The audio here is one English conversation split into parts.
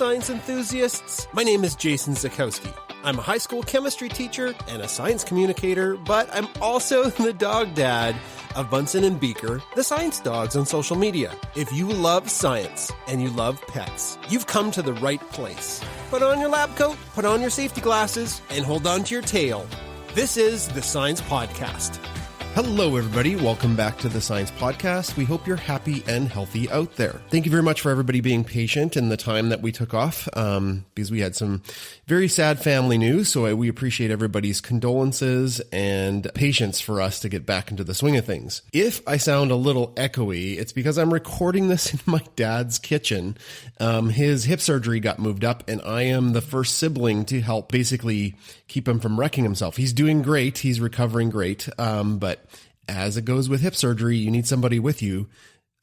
science enthusiasts. My name is Jason Zakowski. I'm a high school chemistry teacher and a science communicator, but I'm also the dog dad of Bunsen and Beaker, the science dogs on social media. If you love science and you love pets, you've come to the right place. Put on your lab coat, put on your safety glasses, and hold on to your tail. This is the Science Podcast. Hello, everybody. Welcome back to the Science Podcast. We hope you're happy and healthy out there. Thank you very much for everybody being patient in the time that we took off, because we had some very sad family news. So we appreciate everybody's condolences and patience for us to get back into the swing of things. If I sound a little echoey, it's because I'm recording this in my dad's kitchen. His hip surgery got moved up, and I am the first sibling to help basically keep him from wrecking himself. He's doing great. He's recovering great. But as it goes with hip surgery, you need somebody with you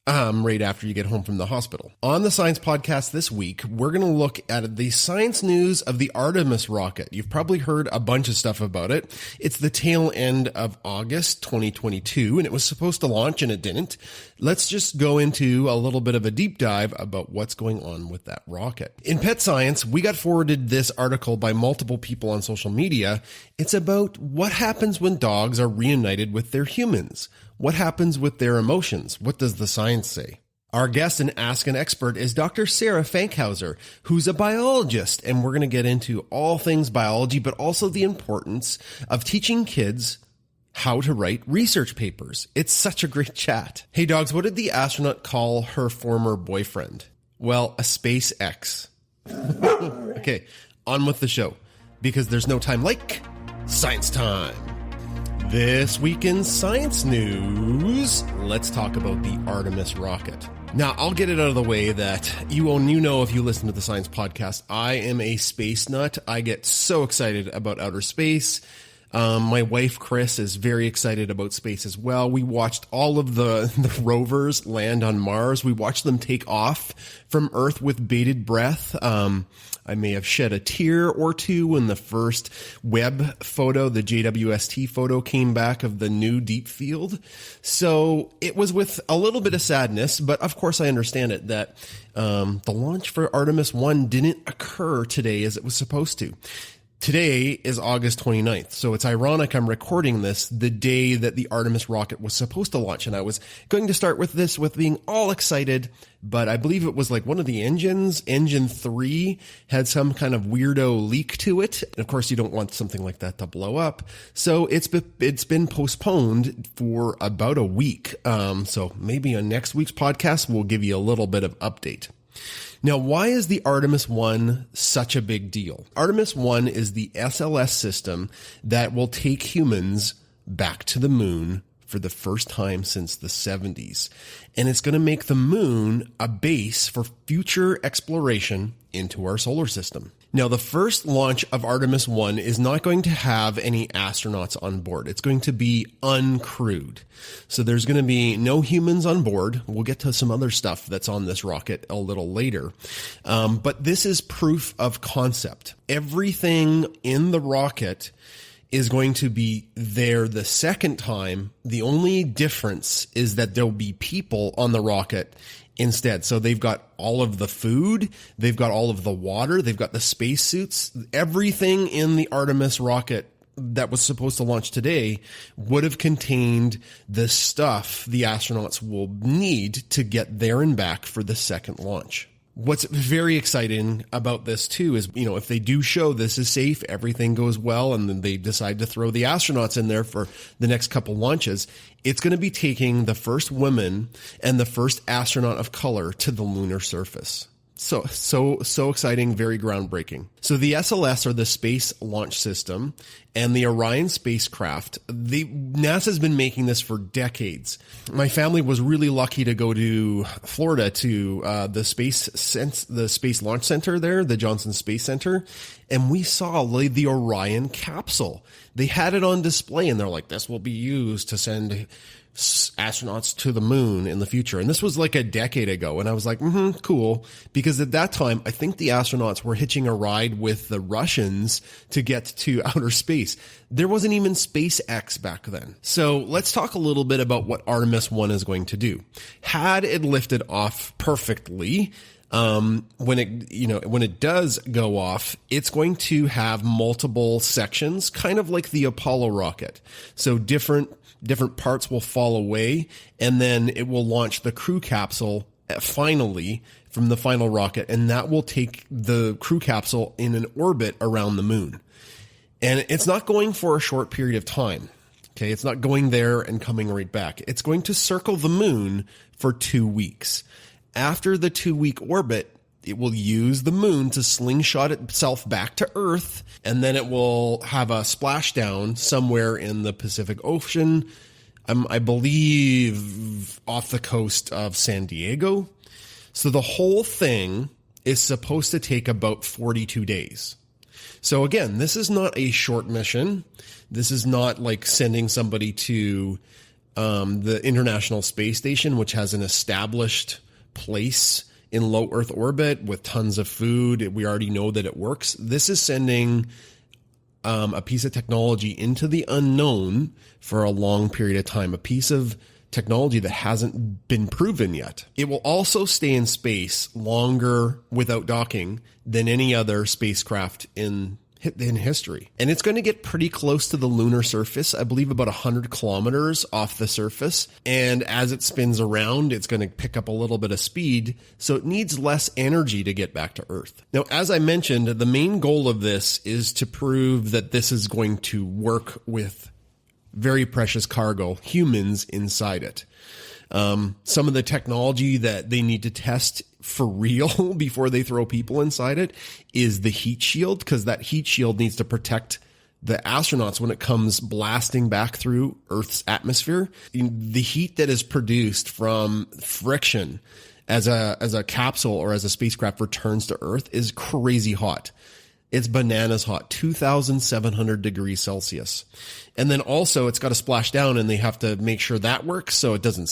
right after you get home from the hospital. On the Science Podcast this week, we're going to look at the science news of the Artemis rocket. You've probably heard a bunch of stuff about it. It's the tail end of August 2022, and it was supposed to launch and it didn't. Let's just go into a little bit of a deep dive about what's going on with that rocket. In Pet Science, we got forwarded this article by multiple people on social media. It's about what happens when dogs are reunited with their humans. What happens with their emotions? What does the science say? Our guest and Ask an Expert is Dr. Sarah Fankhauser, who's a biologist, and we're going to get into all things biology, but also the importance of teaching kids how to write research papers. It's such a great chat. Hey dogs, what did the astronaut call her former boyfriend? Well, a SpaceX. Okay, on with the show, because there's no time like science time. This week in science news, let's talk about the Artemis rocket. Now, I'll get it out of the way that you know if you listen to the Science Podcast, I am a space nut. I get so excited about outer space. My wife, Chris, is very excited about space as well. We watched all of the rovers land on Mars. We watched them take off from Earth with bated breath. I may have shed a tear or two when the first Webb photo, the JWST photo, came back of the new deep field. So it was with a little bit of sadness, but of course I understand it that the launch for Artemis 1 didn't occur today as it was supposed to. Today is August 29th, so it's ironic I'm recording this the day that the Artemis rocket was supposed to launch, and I was going to start with this with being all excited, but I believe it was like one of the engines, engine 3, had some kind of weirdo leak to it, and of course you don't want something like that to blow up, so it's been postponed for about a week, so maybe on next week's podcast we'll give you a little bit of update. Now, why is the Artemis 1 such a big deal? Artemis 1 is the SLS system that will take humans back to the moon for the first time since the 70s. And it's going to make the moon a base for future exploration into our solar system. Now, the first launch of Artemis 1 is not going to have any astronauts on board. It's going to be uncrewed. So there's going to be no humans on board. We'll get to some other stuff that's on this rocket a little later. But this is proof of concept. Everything in the rocket is going to be there the second time. The only difference is that there'll be people on the rocket instead. So they've got all of the food, they've got all of the water, they've got the spacesuits. Everything in the Artemis rocket that was supposed to launch today would have contained the stuff the astronauts will need to get there and back for the second launch. What's very exciting about this too is, if they do show this is safe, everything goes well, and then they decide to throw the astronauts in there for the next couple launches, it's going to be taking the first woman and the first astronaut of color to the lunar surface. So exciting, very groundbreaking. So the SLS, or the Space Launch System, and the Orion spacecraft, NASA's been making this for decades. My family was really lucky to go to Florida to the Space Launch Center there, the Johnson Space Center, and we saw the Orion capsule. They had it on display, and they're like, this will be used to send astronauts to the moon in the future. And this was like a decade ago. And I was like, cool. Because at that time, I think the astronauts were hitching a ride with the Russians to get to outer space. There wasn't even SpaceX back then. So let's talk a little bit about what Artemis 1 is going to do. Had it lifted off perfectly, when it does go off, it's going to have multiple sections, kind of like the Apollo rocket. So different parts will fall away, and then it will launch the crew capsule finally from the final rocket, and that will take the crew capsule in an orbit around the moon. And it's not going for a short period of time. Okay, it's not going there and coming right back. It's going to circle the moon for 2 weeks. After the 2-week orbit, it will use the moon to slingshot itself back to Earth, and then it will have a splashdown somewhere in the Pacific Ocean, I believe off the coast of San Diego. So the whole thing is supposed to take about 42 days. So again, this is not a short mission. This is not like sending somebody to the International Space Station, which has an established place in low Earth orbit with tons of food. We already know that it works. This is sending a piece of technology into the unknown for a long period of time, a piece of technology that hasn't been proven yet. It will also stay in space longer without docking than any other spacecraft in history. And it's going to get pretty close to the lunar surface, I believe about 100 kilometers off the surface. And as it spins around, it's going to pick up a little bit of speed. So it needs less energy to get back to Earth. Now, as I mentioned, the main goal of this is to prove that this is going to work with very precious cargo, humans inside it. Some of the technology that they need to test for real before they throw people inside it is the heat shield, because that heat shield needs to protect the astronauts when it comes blasting back through Earth's atmosphere. The heat that is produced from friction as a capsule or as a spacecraft returns to Earth is crazy hot. It's bananas hot, 2,700 degrees Celsius. And then also it's got to splash down, and they have to make sure that works so it doesn't,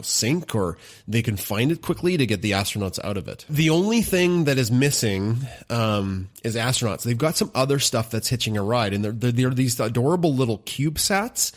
sink, or they can find it quickly to get the astronauts out of it. The only thing that is missing is astronauts. They've got some other stuff that's hitching a ride, and they're these adorable little CubeSats.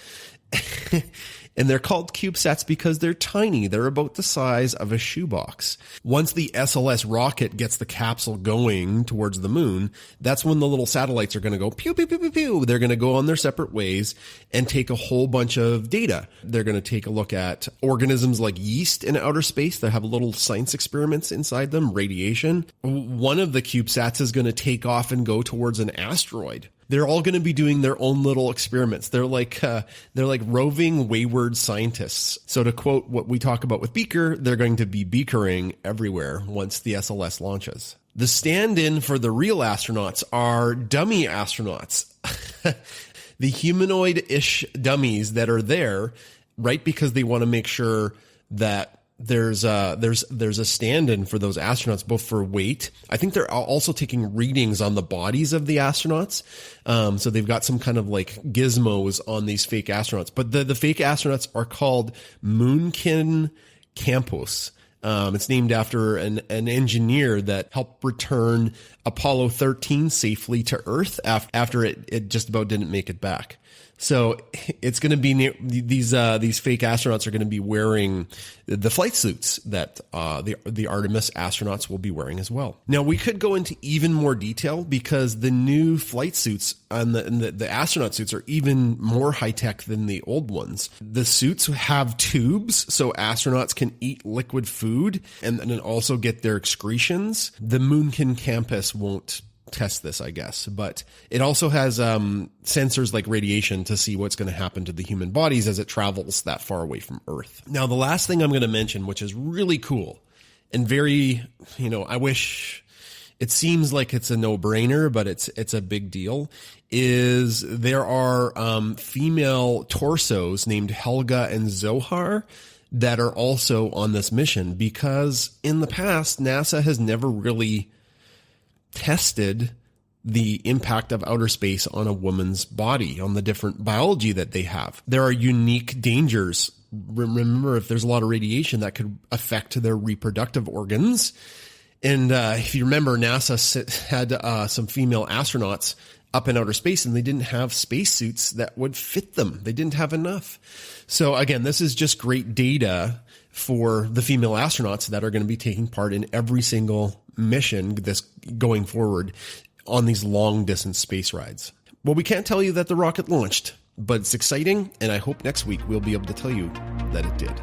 And they're called CubeSats because they're tiny. They're about the size of a shoebox. Once the SLS rocket gets the capsule going towards the moon, that's when the little satellites are going to go pew, pew, pew, pew, pew. They're going to go on their separate ways and take a whole bunch of data. They're going to take a look at organisms like yeast in outer space. They have little science experiments inside them, radiation. One of the CubeSats is going to take off and go towards an asteroid. They're all going to be doing their own little experiments. They're like roving, wayward scientists. So to quote what we talk about with Beaker, they're going to be beakering everywhere once the SLS launches. The stand-in for the real astronauts are dummy astronauts. The humanoid-ish dummies that are there, right? Because they want to make sure that there's a stand-in for those astronauts, both for weight. I think they're also taking readings on the bodies of the astronauts. So they've got some kind of like gizmos on these fake astronauts, but the fake astronauts are called Moonkin Campos. It's named after an engineer that helped return Apollo 13 safely to Earth after it just about didn't make it back. So it's going to be these fake astronauts are going to be wearing the flight suits that the Artemis astronauts will be wearing as well. Now we could go into even more detail because the new flight suits and the astronaut suits are even more high tech than the old ones. The suits have tubes so astronauts can eat liquid food and then also get their excretions. The Moonkin campus won't test this, I guess, but it also has sensors like radiation to see what's going to happen to the human bodies as it travels that far away from Earth. Now, the last thing I'm going to mention, which is really cool and very, I wish it seems like it's a no-brainer, but it's a big deal, is there are female torsos named Helga and Zohar that are also on this mission, because in the past, NASA has never really tested the impact of outer space on a woman's body, on the different biology that they have. There are unique dangers. Remember, if there's a lot of radiation that could affect their reproductive organs. And if you remember, NASA had some female astronauts up in outer space, and they didn't have spacesuits that would fit them. They didn't have enough. So again, this is just great data for the female astronauts that are going to be taking part in every single mission this going forward on these long distance space rides. Well, we can't tell you that the rocket launched, but it's exciting, and I hope next week we'll be able to tell you that it did.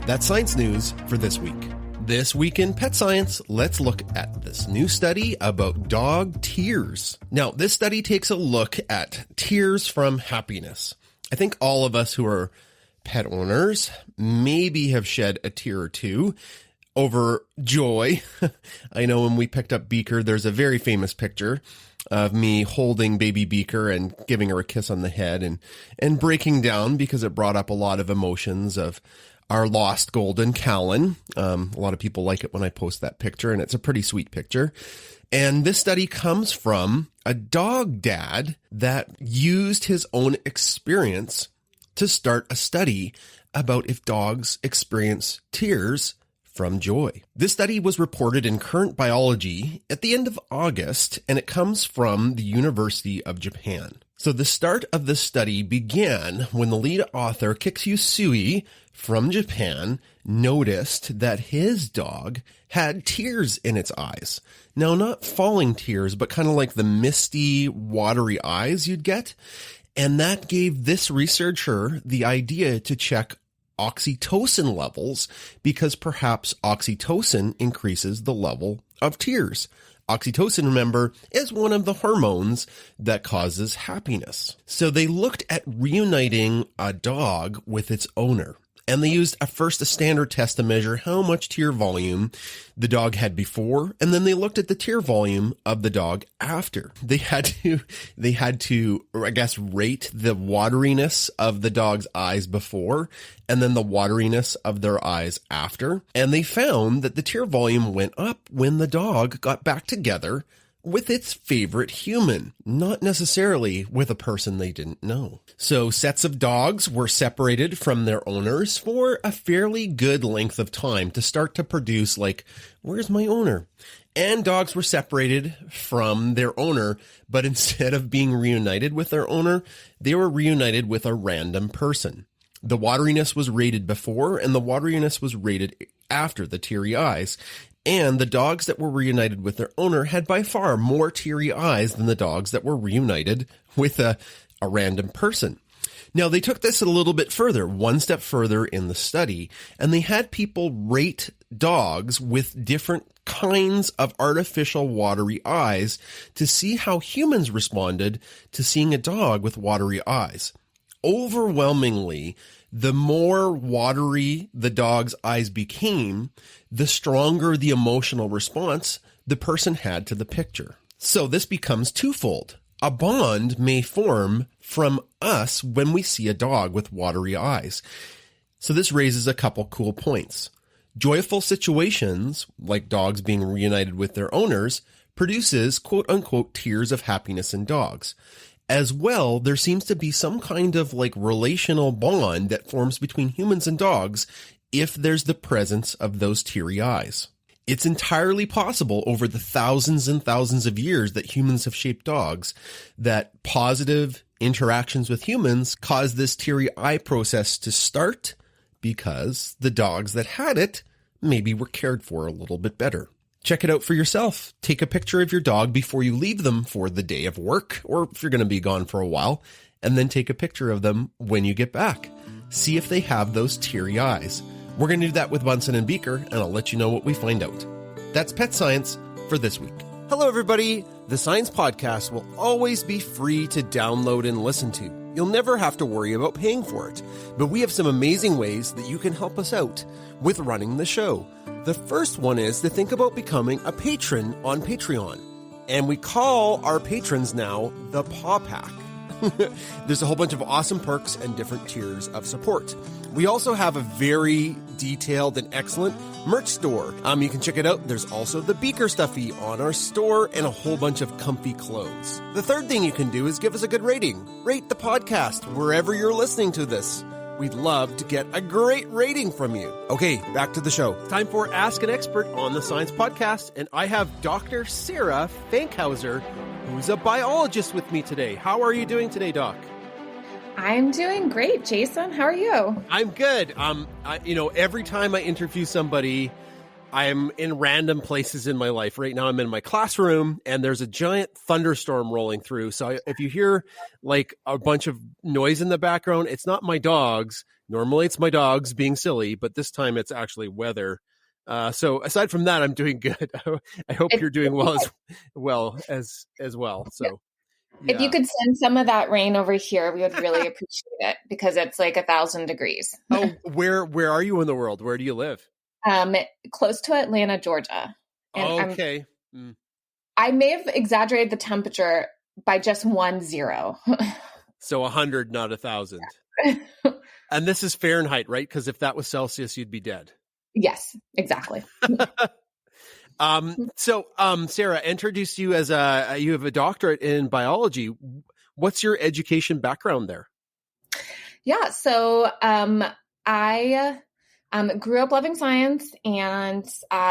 That's science news for this week. This week in Pet Science, let's look at this new study about dog tears. Now, this study takes a look at tears from happiness. I think all of us who are pet owners maybe have shed a tear or two over joy. I know when we picked up Beaker, there's a very famous picture of me holding baby Beaker and giving her a kiss on the head and breaking down because it brought up a lot of emotions of our lost golden Callan. A lot of people like it when I post that picture, and it's a pretty sweet picture. And this study comes from a dog dad that used his own experience to start a study about if dogs experience tears from joy. This study was reported in Current Biology at the end of August, and it comes from the University of Japan. So the start of this study began when the lead author, Kikyu from Japan, noticed that his dog had tears in its eyes. Now, not falling tears, but kind of like the misty, watery eyes you'd get. And that gave this researcher the idea to check oxytocin levels, because perhaps oxytocin increases the level of tears. Oxytocin, remember, is one of the hormones that causes happiness. So they looked at reuniting a dog with its owner. And they used a standard test to measure how much tear volume the dog had before, and then they looked at the tear volume of the dog after. They had to, I guess, rate the wateriness of the dog's eyes before, and then the wateriness of their eyes after. And they found that the tear volume went up when the dog got back together with its favorite human, not necessarily with a person they didn't know. So sets of dogs were separated from their owners for a fairly good length of time to start to produce, like, where's my owner? And dogs were separated from their owner, but instead of being reunited with their owner, they were reunited with a random person. The wateriness was rated before, and the wateriness was rated after the teary eyes. And the dogs that were reunited with their owner had by far more teary eyes than the dogs that were reunited with a random person. Now, they took this a little bit further, one step further in the study, and they had people rate dogs with different kinds of artificial watery eyes to see how humans responded to seeing a dog with watery eyes. Overwhelmingly, the more watery the dog's eyes became, the stronger the emotional response the person had to the picture. So this becomes twofold. A bond may form from us when we see a dog with watery eyes. So this raises a couple cool points. Joyful situations, like dogs being reunited with their owners, produces quote-unquote tears of happiness in dogs. As well, there seems to be some kind of like relational bond that forms between humans and dogs if there's the presence of those teary eyes. It's entirely possible over the thousands and thousands of years that humans have shaped dogs that positive interactions with humans caused this teary eye process to start because the dogs that had it maybe were cared for a little bit better. Check it out for yourself. Take a picture of your dog before you leave them for the day of work, or if you're going to be gone for a while, and then take a picture of them when you get back. See if they have those teary eyes. We're going to do that with Bunsen and Beaker, and I'll let you know what we find out. That's Pet Science for this week. Hello, everybody. The Science Podcast will always be free to download and listen to. You'll never have to worry about paying for it. But we have some amazing ways that you can help us out with running the show. The first one is to think about becoming a patron on Patreon. And we call our patrons now the Paw Pack. There's a whole bunch of awesome perks and different tiers of support. We also have a very detailed and excellent merch store. You can check it out. There's also the Beaker Stuffy on our store and a whole bunch of comfy clothes. The third thing you can do is give us a good rating. Rate the podcast wherever you're listening to this. We'd love to get a great rating from you. Okay, back to the show. Time for Ask an Expert on the Science Podcast, and I have Dr. Sarah Fankhauser who's a biologist with me today. How are you doing today, Doc? I'm doing great, Jason. How are you? I'm good. Every time I interview somebody, I'm in random places in my life. Right now, I'm in my classroom, and there's a giant thunderstorm rolling through. So if you hear like a bunch of noise in the background, it's not my dogs. Normally, it's my dogs being silly, but this time it's actually weather. So aside from that, I'm doing good. I hope you're doing well as well. So. Yeah. If you could send some of that rain over here, we would really appreciate it because it's like 1,000 degrees. Oh, where are you in the world? Where do you live? Close to Atlanta, Georgia. And okay. I may have exaggerated the temperature by just 1 0. So 100, not 1,000. And this is Fahrenheit, right? Because if that was Celsius, you'd be dead. Yes, exactly. So Sarah introduced you as you have a doctorate in biology. What's your education background there? Yeah. So I grew up loving science and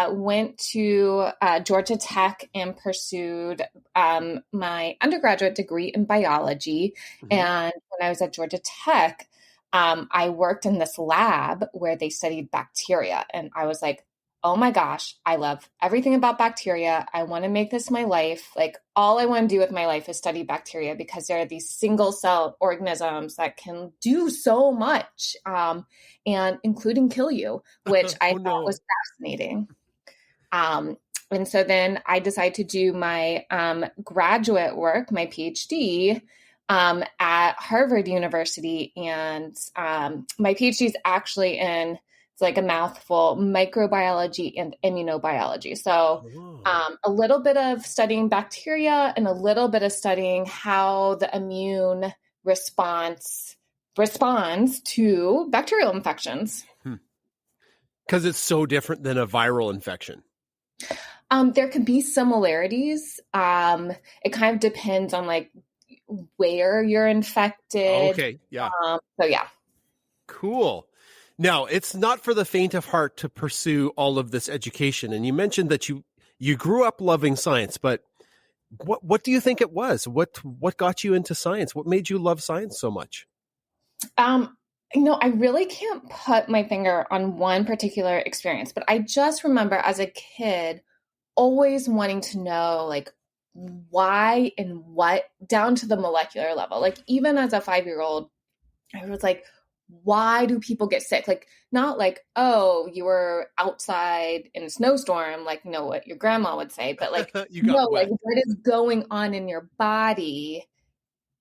went to Georgia Tech and pursued my undergraduate degree in biology. Mm-hmm. And when I was at Georgia Tech, I worked in this lab where they studied bacteria. And I was like, oh my gosh, I love everything about bacteria. I want to make this my life. Like all I want to do with my life is study bacteria because there are these single cell organisms that can do so much, and including kill you, which I thought was fascinating. And so then I decided to do my graduate work, my PhD, at Harvard University. And my PhD is actually in, it's like a mouthful, microbiology and immunobiology. So a little bit of studying bacteria and a little bit of studying how the immune responds to bacterial infections. Because it's so different than a viral infection. There can be similarities. It kind of depends on like where you're infected. Okay. Yeah. So yeah. Cool. Now, it's not for the faint of heart to pursue all of this education. And you mentioned that you grew up loving science, but what do you think it was? What got you into science? What made you love science so much? I really can't put my finger on one particular experience, but I just remember as a kid always wanting to know like why and what down to the molecular level. Like even as a 5-year-old, I was like, why do people get sick? Like, not like, oh, you were outside in a snowstorm, like, what your grandma would say, but like, like what is going on in your body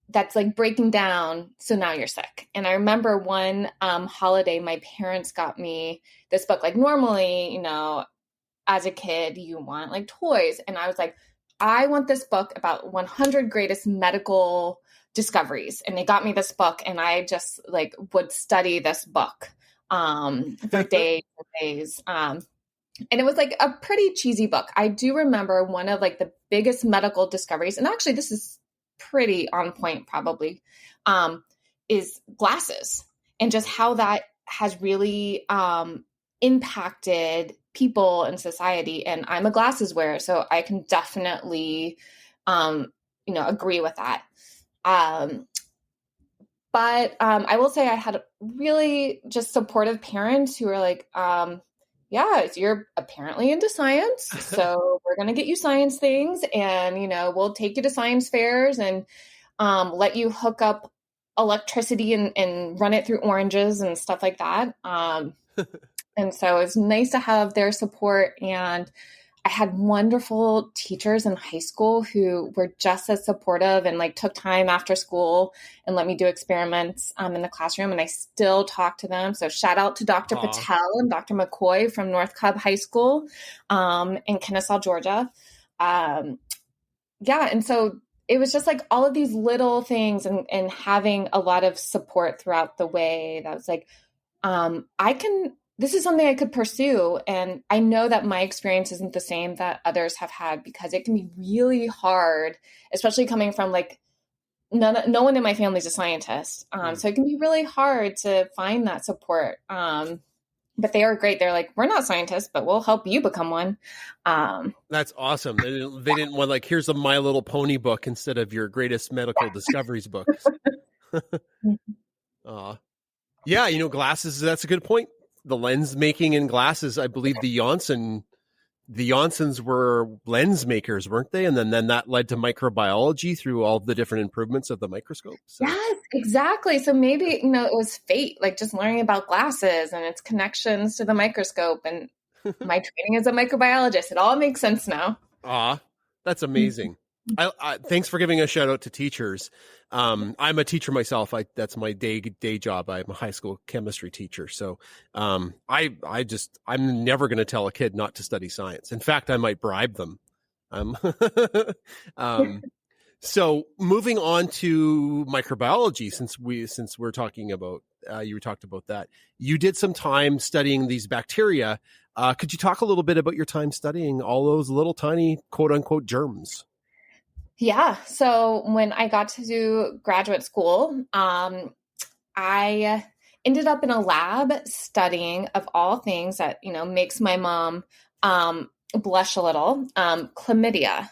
that's like breaking down. So now you're sick. And I remember one holiday, my parents got me this book. Like normally, as a kid, you want like toys. And I was like, I want this book about 100 greatest medical discoveries. And they got me this book and I just like would study this book for days and days. And it was like a pretty cheesy book. I do remember one of like the biggest medical discoveries, and actually this is pretty on point probably, is glasses and just how that has really impacted people in society. And I'm a glasses wearer, so I can definitely, agree with that. But I will say I had really just supportive parents who were like, you're apparently into science, so we're going to get you science things and, we'll take you to science fairs and let you hook up electricity and run it through oranges and stuff like that. And so it's nice to have their support. And I had wonderful teachers in high school who were just as supportive and like took time after school and let me do experiments in the classroom. And I still talk to them. So shout out to Dr. Patel and Dr. McCoy from North Cobb High School in Kennesaw, Georgia. And so it was just like all of these little things and having a lot of support throughout the way that was like, this is something I could pursue. And I know that my experience isn't the same that others have had because it can be really hard, especially coming from like, no one in my family is a scientist. So it can be really hard to find that support. but they are great. They're like, we're not scientists, but we'll help you become one. That's awesome. They didn't want like, here's a My Little Pony book instead of your greatest medical discoveries book. Yeah, glasses, that's a good point. The lens making in glasses, I believe the Janssens were lens makers, weren't they? And then that led to microbiology through all the different improvements of the microscope. So. Yes, exactly. So maybe, it was fate, like just learning about glasses and its connections to the microscope, and my training as a microbiologist. It all makes sense now. That's amazing. Thanks for giving a shout out to teachers. I'm a teacher myself. That's my day job. I'm a high school chemistry teacher. So, I'm never going to tell a kid not to study science. In fact, I might bribe them. So moving on to microbiology, since we're talking about, you talked about that, you did some time studying these bacteria. Could you talk a little bit about your time studying all those little tiny quote unquote germs? Yeah. So when I got to do graduate school, I ended up in a lab studying, of all things that, makes my mom blush a little, chlamydia.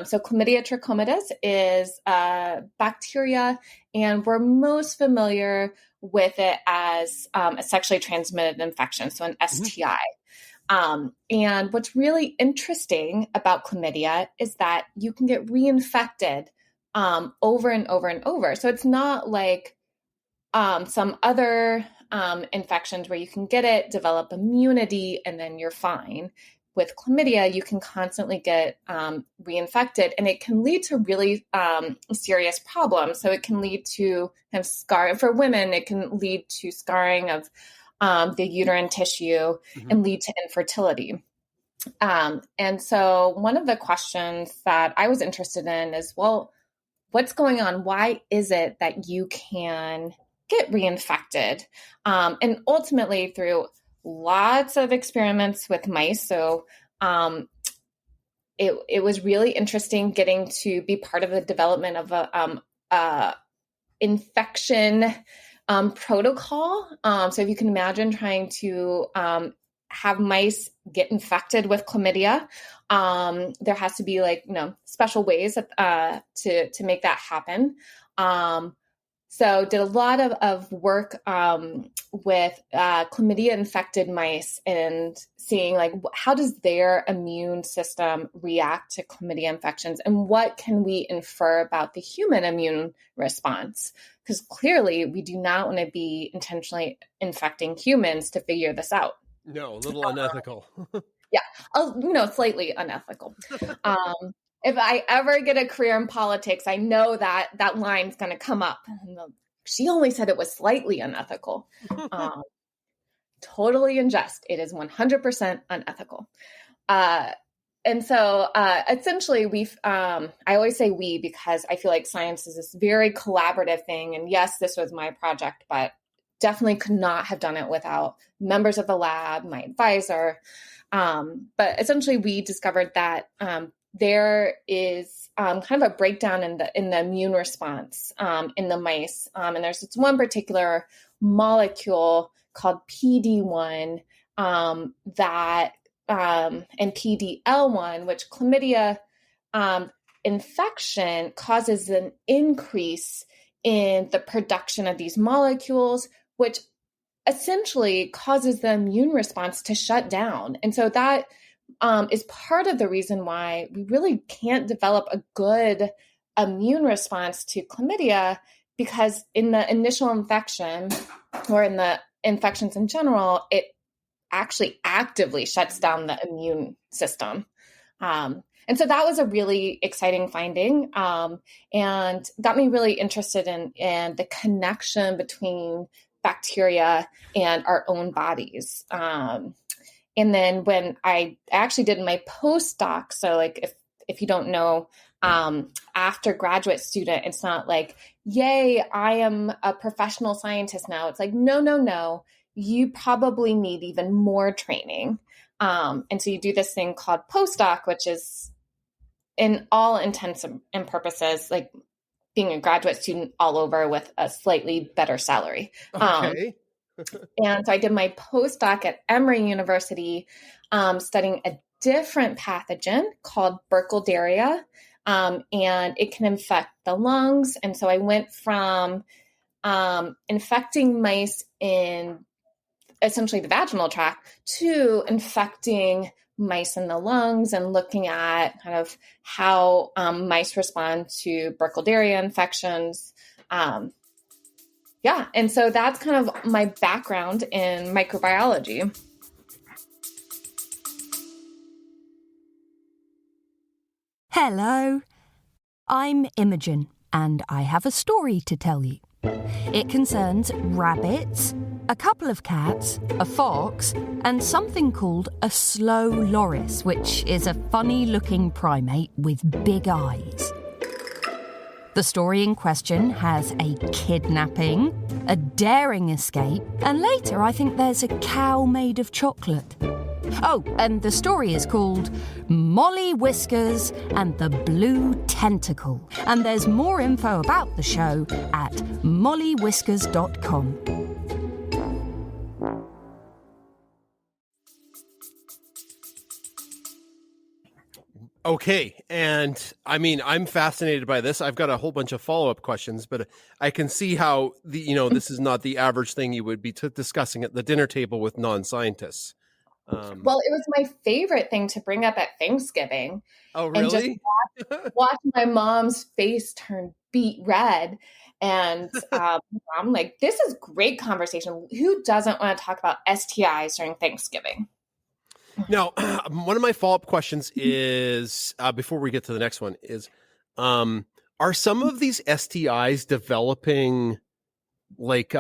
So chlamydia trachomatis is a bacteria, and we're most familiar with it as a sexually transmitted infection, so an STI. And what's really interesting about chlamydia is that you can get reinfected over and over and over. So it's not like some other infections where you can get it, develop immunity, and then you're fine. With chlamydia, you can constantly get reinfected, and it can lead to really serious problems. So it can lead to scarring for women. It can lead to scarring of the uterine tissue and lead to infertility. And so one of the questions that I was interested in is, well, what's going on? Why is it that you can get reinfected? And ultimately through lots of experiments with mice. So it was really interesting getting to be part of the development of a infection protocol. So if you can imagine trying to have mice get infected with chlamydia, there has to be special ways to make that happen. So did a lot of work with chlamydia infected mice and seeing how does their immune system react to chlamydia infections, and what can we infer about the human immune response? Because clearly we do not want to be intentionally infecting humans to figure this out. No, a little unethical. Yeah, slightly unethical. If I ever get a career in politics, I know that line's going to come up. She only said it was slightly unethical. Totally in jest. It is 100% unethical. And so essentially I always say we, because I feel like science is this very collaborative thing. And yes, this was my project, but definitely could not have done it without members of the lab, my advisor. But essentially we discovered that there is kind of a breakdown in the immune response in the mice. And there's this one particular molecule called PD-1 that and PD-L1, which chlamydia infection causes an increase in the production of these molecules, which essentially causes the immune response to shut down. And so that is part of the reason why we really can't develop a good immune response to chlamydia, because in the initial infection or in the infections in general, it actually actively shuts down the immune system. And so that was a really exciting finding and got me really interested in the connection between bacteria and our own bodies. And then when I actually did my postdoc, so if you don't know, after graduate student, it's not like, yay, I am a professional scientist now. It's like, no, you probably need even more training. And so you do this thing called postdoc, which is in all intents and purposes, like being a graduate student all over with a slightly better salary. Okay. And so I did my postdoc at Emory University, studying a different pathogen called Burkholderia, and it can infect the lungs. And so I went from infecting mice in essentially the vaginal tract to infecting mice in the lungs and looking at kind of how mice respond to Burkholderia infections. Yeah, and so that's kind of my background in microbiology. Hello, I'm Imogen, and I have a story to tell you. It concerns rabbits, a couple of cats, a fox, and something called a slow loris, which is a funny-looking primate with big eyes. The story in question has a kidnapping, a daring escape, and later I think there's a cow made of chocolate. Oh, and the story is called Molly Whiskers and the Blue Tentacle. And there's more info about the show at mollywhiskers.com. Okay. And I mean, I'm fascinated by this. I've got a whole bunch of follow-up questions, but I can see how this is not the average thing you would be discussing at the dinner table with non-scientists. Well, it was my favorite thing to bring up at Thanksgiving. Oh, really? And just watch my mom's face turn beet red. And I'm like, this is great conversation. Who doesn't want to talk about STIs during Thanksgiving? Now, one of my follow-up questions is, before we get to the next one, is are some of these STIs developing like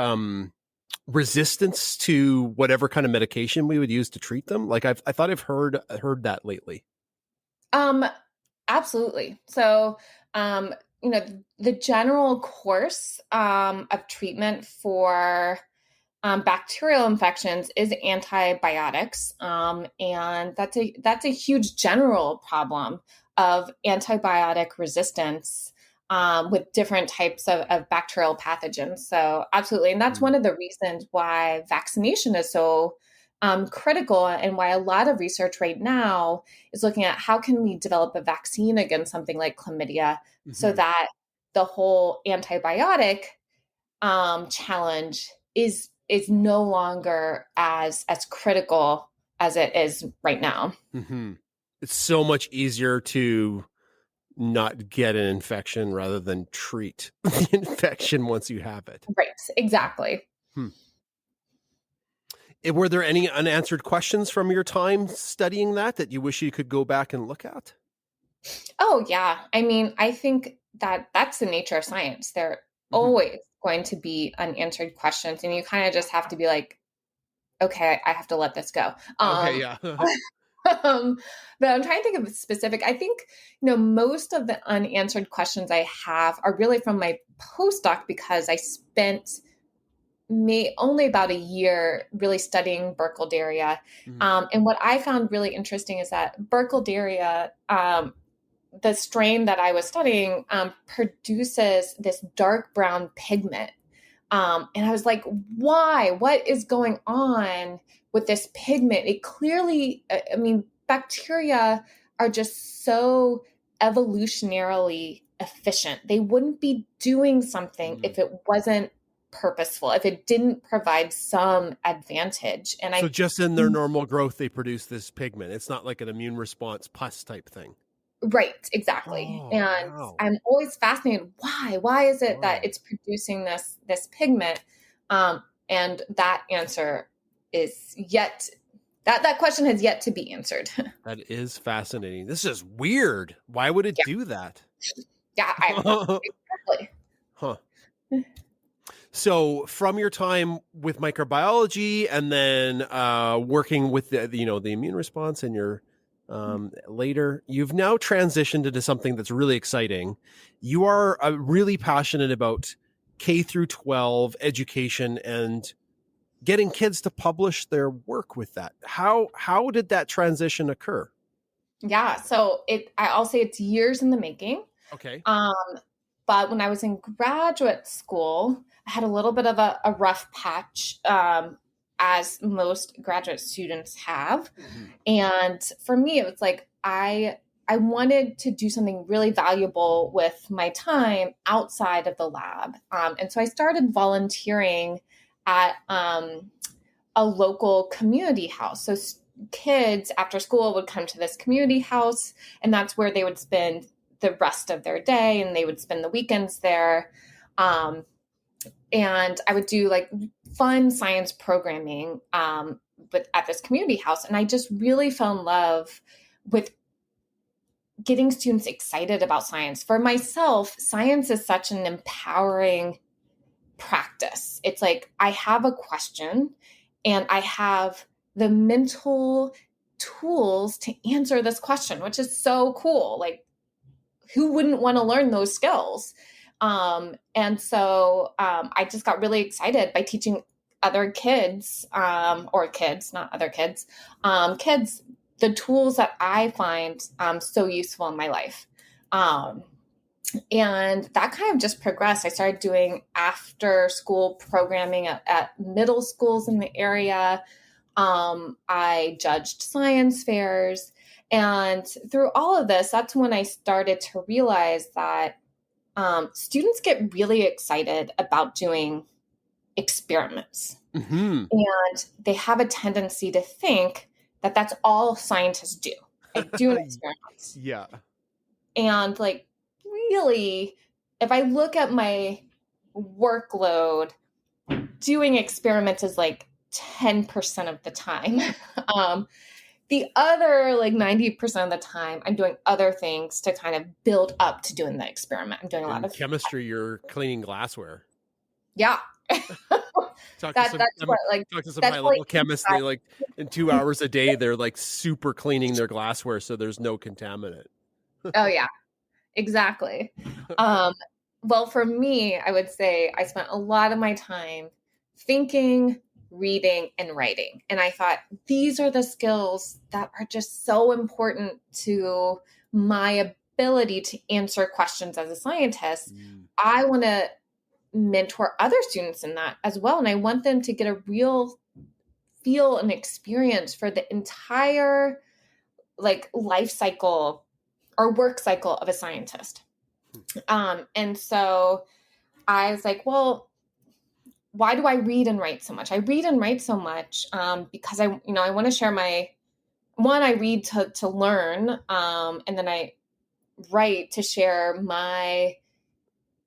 resistance to whatever kind of medication we would use to treat them? Like I thought I've heard that lately. Absolutely. So, the general course of treatment for bacterial infections is antibiotics, and that's a huge general problem of antibiotic resistance with different types of bacterial pathogens. So absolutely. And that's one of the reasons why vaccination is so critical, and why a lot of research right now is looking at how can we develop a vaccine against something like chlamydia, so that the whole antibiotic challenge is no longer as critical as it is right now. Mm-hmm. It's so much easier to not get an infection rather than treat the infection once you have it. Right, exactly. Were there any unanswered questions from your time studying that you wish you could go back and look at? Oh, yeah. I mean, I think that's the nature of science. There are always going to be unanswered questions, and you kind of just have to be like, okay, I have to let this go. Okay, yeah. But I'm trying to think of a specific. I think, most of the unanswered questions I have are really from my postdoc, because I spent only about a year really studying Burkholderia. And what I found really interesting is that Burkholderia, the strain that I was studying, produces this dark brown pigment. And I was like, why? What is going on with this pigment? It clearly, bacteria are just so evolutionarily efficient. They wouldn't be doing something if it wasn't purposeful, if it didn't provide some advantage. And so just in their normal growth, they produce this pigment. It's not like an immune response pus type thing. Right, exactly. And wow. I'm always fascinated. Why is it that it's producing this pigment? And that answer is that question has yet to be answered. That is fascinating. This is weird. Why would it do that? Yeah, exactly. Huh. So from your time with microbiology and then working with the immune response and your later, you've now transitioned into something that's really exciting. You are really passionate about K through 12 education and getting kids to publish their work with that. How did that transition occur? Yeah, so I'll say it's years in the making. Okay. But when I was in graduate school, had a little bit of a rough patch, as most graduate students have. Mm-hmm. And for me, it was like, I wanted to do something really valuable with my time outside of the lab. And so I started volunteering at a local community house. So kids after school would come to this community house, and that's where they would spend the rest of their day, and they would spend the weekends there. And I would do like fun science programming at this community house. And I just really fell in love with getting students excited about science. For myself, science is such an empowering practice. It's like I have a question and I have the mental tools to answer this question, which is so cool. Like, who wouldn't want to learn those skills? And so I just got really excited by teaching other kids, or kids, not other kids, kids, the tools that I find so useful in my life. And that kind of just progressed. I started doing after school programming at middle schools in the area. I judged science fairs. And through all of this, that's when I started to realize that students get really excited about doing experiments. Mm-hmm. And they have a tendency to think that that's all scientists do, like doing experiments. Yeah. And like, really, if I look at my workload, doing experiments is like 10% of the time. The other like 90% of the time, I'm doing other things to kind of build up to doing the experiment. I'm doing a lot of chemistry. You're cleaning glassware. Yeah. Talk to some high level chemists. They like in 2 hours a day, they're like super cleaning their glassware so there's no contaminant. Oh yeah, exactly. Well, for me, I would say I spent a lot of my time thinking, reading, and writing. And I thought these are the skills that are just so important to my ability to answer questions as a scientist. I want to mentor other students in that as well. And I want them to get a real feel and experience for the entire like life cycle or work cycle of a scientist. And so I was like, well, why do I read and write so much? I read and write so much because I want to share I read to learn, and then I write to share my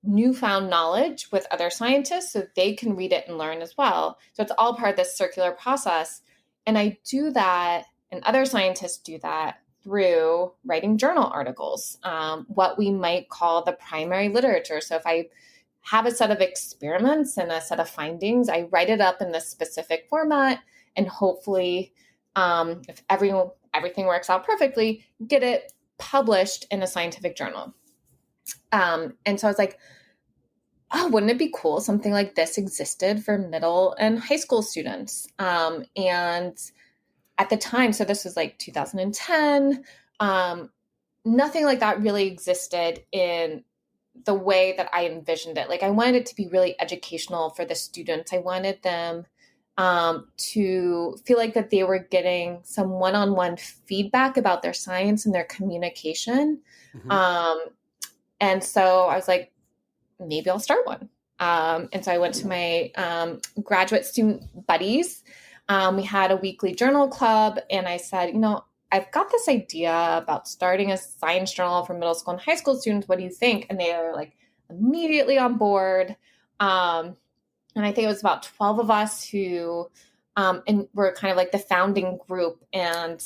newfound knowledge with other scientists so they can read it and learn as well. So it's all part of this circular process. And I do that, and other scientists do that through writing journal articles, what we might call the primary literature. So if I have a set of experiments and a set of findings, I write it up in this specific format, and hopefully, if everything works out perfectly, get it published in a scientific journal. And so I was like, oh, wouldn't it be cool? Something like this existed for middle and high school students. And at the time, so this was like 2010, nothing like that really existed in the way that I envisioned it. Like I wanted it to be really educational for the students. I wanted them to feel like that they were getting some one-on-one feedback about their science and their communication. Mm-hmm. And so I was like, maybe I'll start one. And so I went to my graduate student buddies. We had a weekly journal club, and I said, I've got this idea about starting a science journal for middle school and high school students. What do you think? And they were like immediately on board. And I think it was about 12 of us who and we're kind of like the founding group. And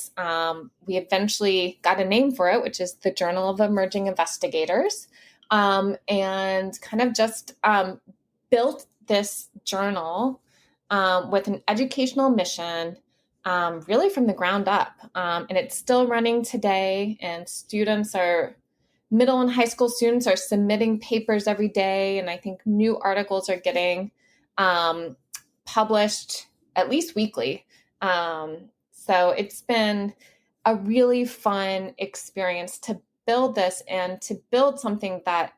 we eventually got a name for it, which is the Journal of Emerging Investigators. And kind of just built this journal with an educational mission, really from the ground up. And it's still running today, and middle and high school students are submitting papers every day. And I think new articles are getting published at least weekly. So it's been a really fun experience to build this and to build something that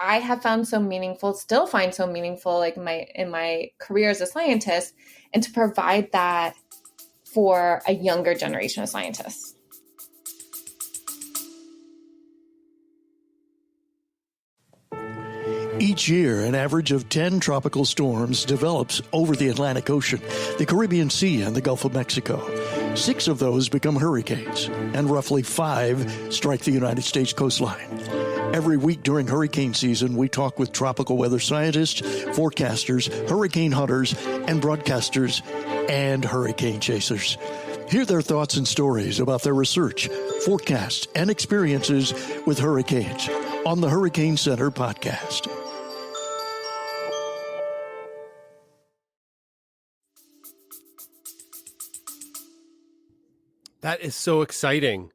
I have found so meaningful, still find so meaningful, like in my career as a scientist, and to provide that for a younger generation of scientists. Each year, an average of 10 tropical storms develops over the Atlantic Ocean, the Caribbean Sea, and the Gulf of Mexico. 6 of those become hurricanes, and roughly 5 strike the United States coastline. Every week during hurricane season, we talk with tropical weather scientists, forecasters, hurricane hunters, and broadcasters, and hurricane chasers. Hear their thoughts and stories about their research, forecasts, and experiences with hurricanes on the Hurricane Center podcast. That is so exciting.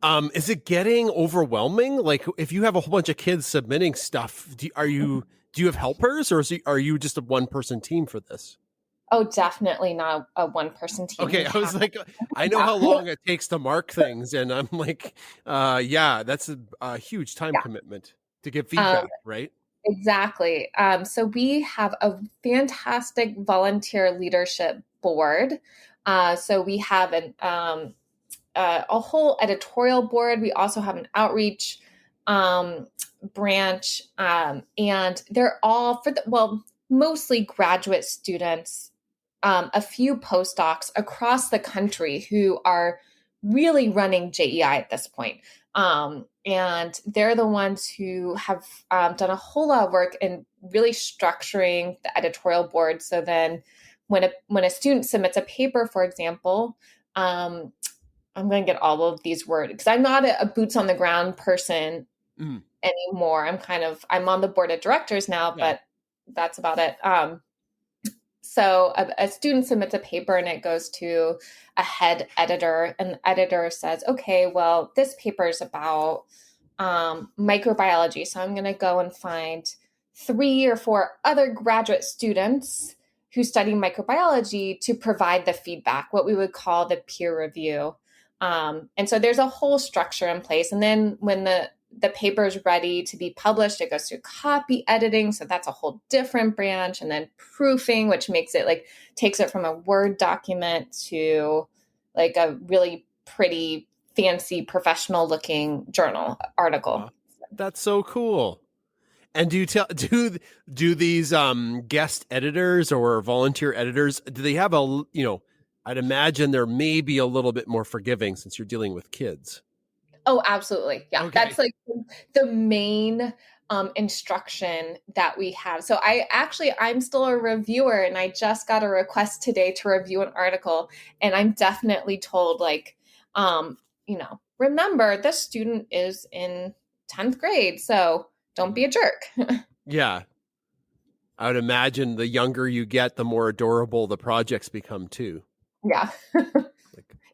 Is it getting overwhelming? Like, if you have a whole bunch of kids submitting stuff, do you have helpers, or are you just a one-person team for this? Oh, definitely not a one-person team. Okay, I was like, I know how long it takes to mark things, and I'm like, that's a huge time commitment to give feedback, right? Exactly. So we have a fantastic volunteer leadership board. So we have a whole editorial board. We also have an outreach branch, and they're all mostly graduate students, a few postdocs across the country who are really running JEI at this point. And they're the ones who have done a whole lot of work in really structuring the editorial board. So then when a student submits a paper, for example, I'm going to get all of these words because I'm not a boots on the ground person anymore. I'm on the board of directors now, but that's about it. So a student submits a paper and it goes to a head editor, and the editor says, okay, well, this paper is about microbiology. So I'm going to go and find 3 or 4 other graduate students who study microbiology to provide the feedback, what we would call the peer review. And so there's a whole structure in place. And then when the paper is ready to be published, it goes through copy editing. So that's a whole different branch. And then proofing, which makes it takes it from a Word document to like a really pretty, fancy, professional looking journal article. That's so cool. And do these guest editors or volunteer editors, do they have I'd imagine they're maybe a little bit more forgiving since you're dealing with kids. Oh, absolutely. Yeah. Okay. That's like the main instruction that we have. So I'm still a reviewer, and I just got a request today to review an article, and I'm definitely told remember this student is in 10th grade, so don't be a jerk. Yeah. I would imagine the younger you get, the more adorable the projects become too. Yeah.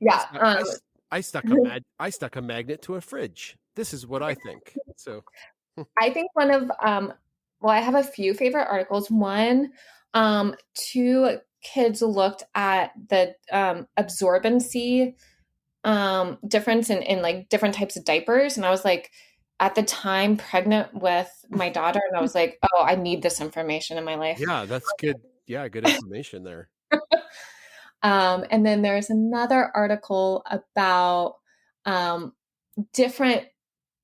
Yeah. I stuck a magnet to a fridge. This is what I think. So I think one of I have a few favorite articles. One, 2 kids looked at the absorbency difference in like different types of diapers, and I was like, at the time, pregnant with my daughter, and I was like, oh, I need this information in my life. Yeah, that's good. Yeah, good information there. And then there's another article about different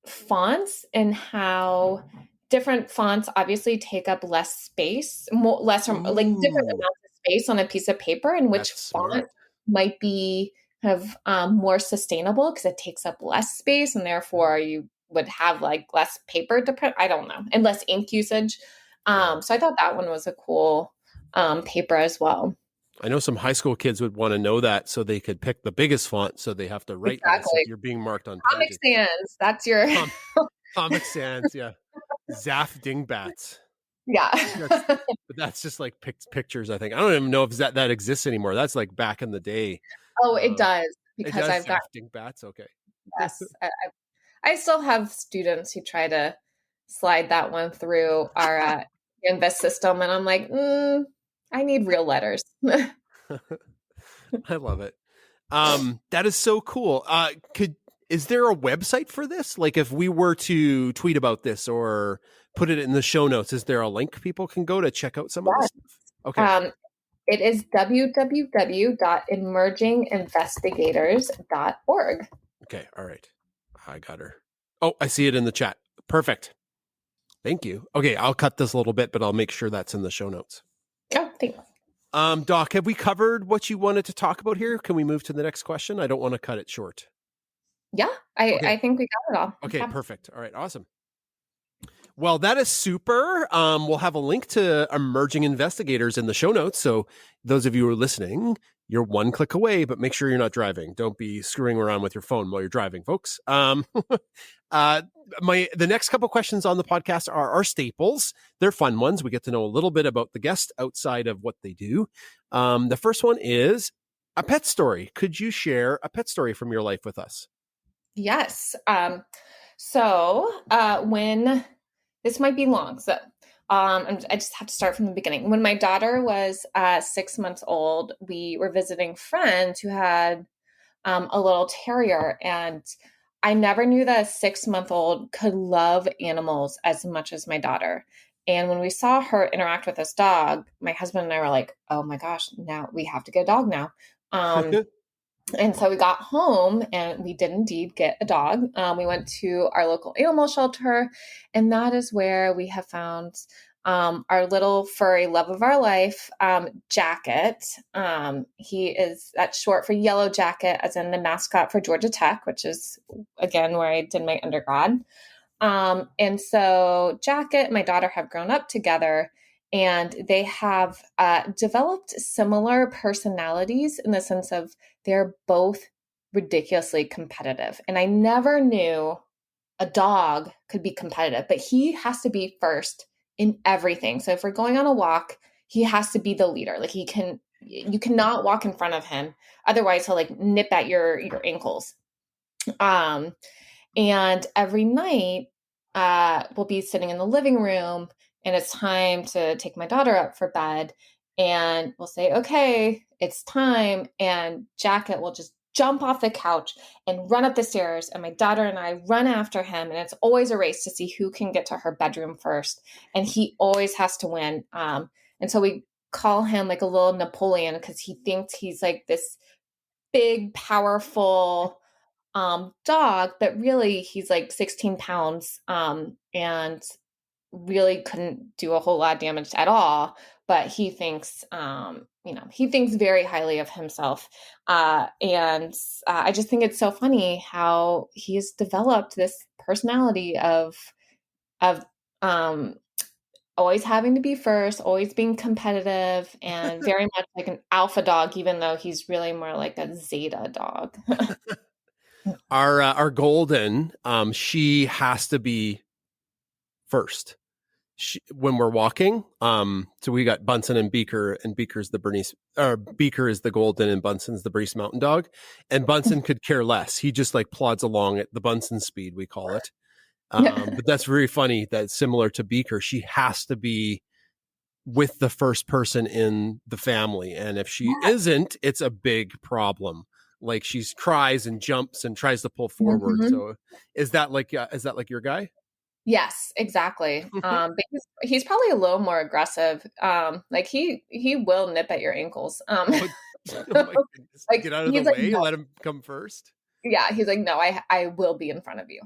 fonts and how different fonts obviously take up less space, different amounts of space on a piece of paper, and which font might be kind of more sustainable because it takes up less space, and therefore you would have like less paper to print. I don't know, and less ink usage. So I thought that one was a cool paper as well. I know some high school kids would want to know that so they could pick the biggest font, so they have to write less if you're being marked on Comic Sans. That's your Comic Sans, yeah. Zaf Dingbats. Yeah. But that's just like pictures, I think. I don't even know if that exists anymore. That's like back in the day. Oh, it does, because I've got Dingbats. Okay. Yes. I still have students who try to slide that one through our Canvas system, and I'm like, I need real letters. I love it. That is so cool. Is there a website for this? Like if we were to tweet about this or put it in the show notes. Is there a link people can go to check out some of this stuff? Okay. It is www.emerginginvestigators.org. Okay. All right. I got her. Oh, I see it in the chat. Perfect. Thank you. Okay. I'll cut this a little bit, but I'll make sure that's in the show notes. Oh, thanks. Doc, have we covered what you wanted to talk about here? Can we move to the next question? I don't want to cut it short. Yeah, I think we got it all. Okay, Yeah. perfect. All right, awesome. Well, that is super. We'll have a link to Emerging Investigators in the show notes. So those of you who are listening, you're one click away, but make sure you're not driving. Don't be screwing around with your phone while you're driving, folks. The next couple questions on the podcast are our staples. They're fun ones. We get to know a little bit about the guest outside of what they do. The first one is a pet story. Could you share a pet story from your life with us? Yes. When this might be long, so I just have to start from the beginning. When my daughter was 6 months old, we were visiting friends who had a little terrier, and I never knew that a 6-month-old could love animals as much as my daughter. And when we saw her interact with this dog, my husband and I were like, "Oh my gosh, now we have to get a dog now." And so we got home and we did indeed get a dog. We went to our local animal shelter, and that is where we have found our little furry love of our life, Jacket. That's short for Yellow Jacket, as in the mascot for Georgia Tech, which is, again, where I did my undergrad. And so Jacket and my daughter have grown up together, and they have developed similar personalities in the sense of they're both ridiculously competitive. And I never knew a dog could be competitive, but he has to be first in everything. So if we're going on a walk, he has to be the leader. Like you cannot walk in front of him. Otherwise he'll like nip at your ankles. And every night we'll be sitting in the living room, and it's time to take my daughter up for bed. And we'll say, "Okay, it's time." And Jacket will just jump off the couch and run up the stairs. And my daughter and I run after him. And it's always a race to see who can get to her bedroom first. And he always has to win. And so we call him like a little Napoleon, because he thinks he's like this big, powerful dog, but really he's like 16 pounds and really couldn't do a whole lot of damage at all. But he thinks, he thinks very highly of himself. And I just think it's so funny how he's developed this personality of always having to be first, always being competitive, and very much like an alpha dog, even though he's really more like a zeta dog. Our golden, she has to be first. When we're walking, so we got Bunsen and Beaker, and Beaker's the Bernese, or Beaker is the golden and Bunsen's the Bernese Mountain Dog, and Bunsen could care less. He just like plods along at the Bunsen speed, we call it. But that's very funny. That's similar to Beaker. She has to be with the first person in the family, and if she isn't, it's a big problem. Like she cries and jumps and tries to pull forward. Mm-hmm. So is that like your guy? Yes, exactly. But he's probably a little more aggressive. Like he will nip at your ankles. Oh my goodness. Like, get out of the way. Like, no. Let him come first. Yeah, he's like, "No, I will be in front of you."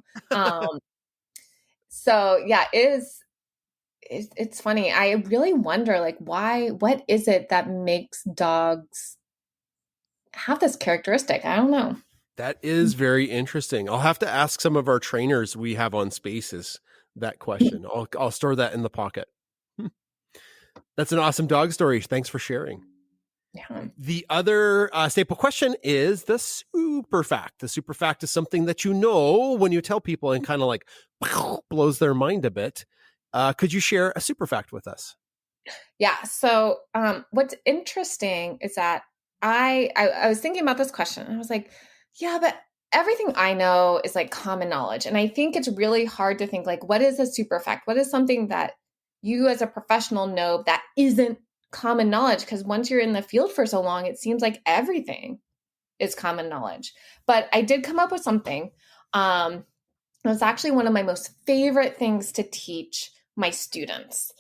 So yeah, it's funny. I really wonder, like, what is it that makes dogs have this characteristic? I don't know. That is very interesting. I'll have to ask some of our trainers we have on Spaces that question. I'll store that in the pocket. That's an awesome dog story. Thanks for sharing. Yeah. The other staple question is the super fact. The super fact is something that you know when you tell people and kind of like blows their mind a bit. Could you share a super fact with us? Yeah. So what's interesting is that I was thinking about this question, and I was like, yeah, but everything I know is like common knowledge. And I think it's really hard to think like, what is a super fact? What is something that you as a professional know that isn't common knowledge? Because once you're in the field for so long, it seems like everything is common knowledge. But I did come up with something. It was actually one of my most favorite things to teach my students.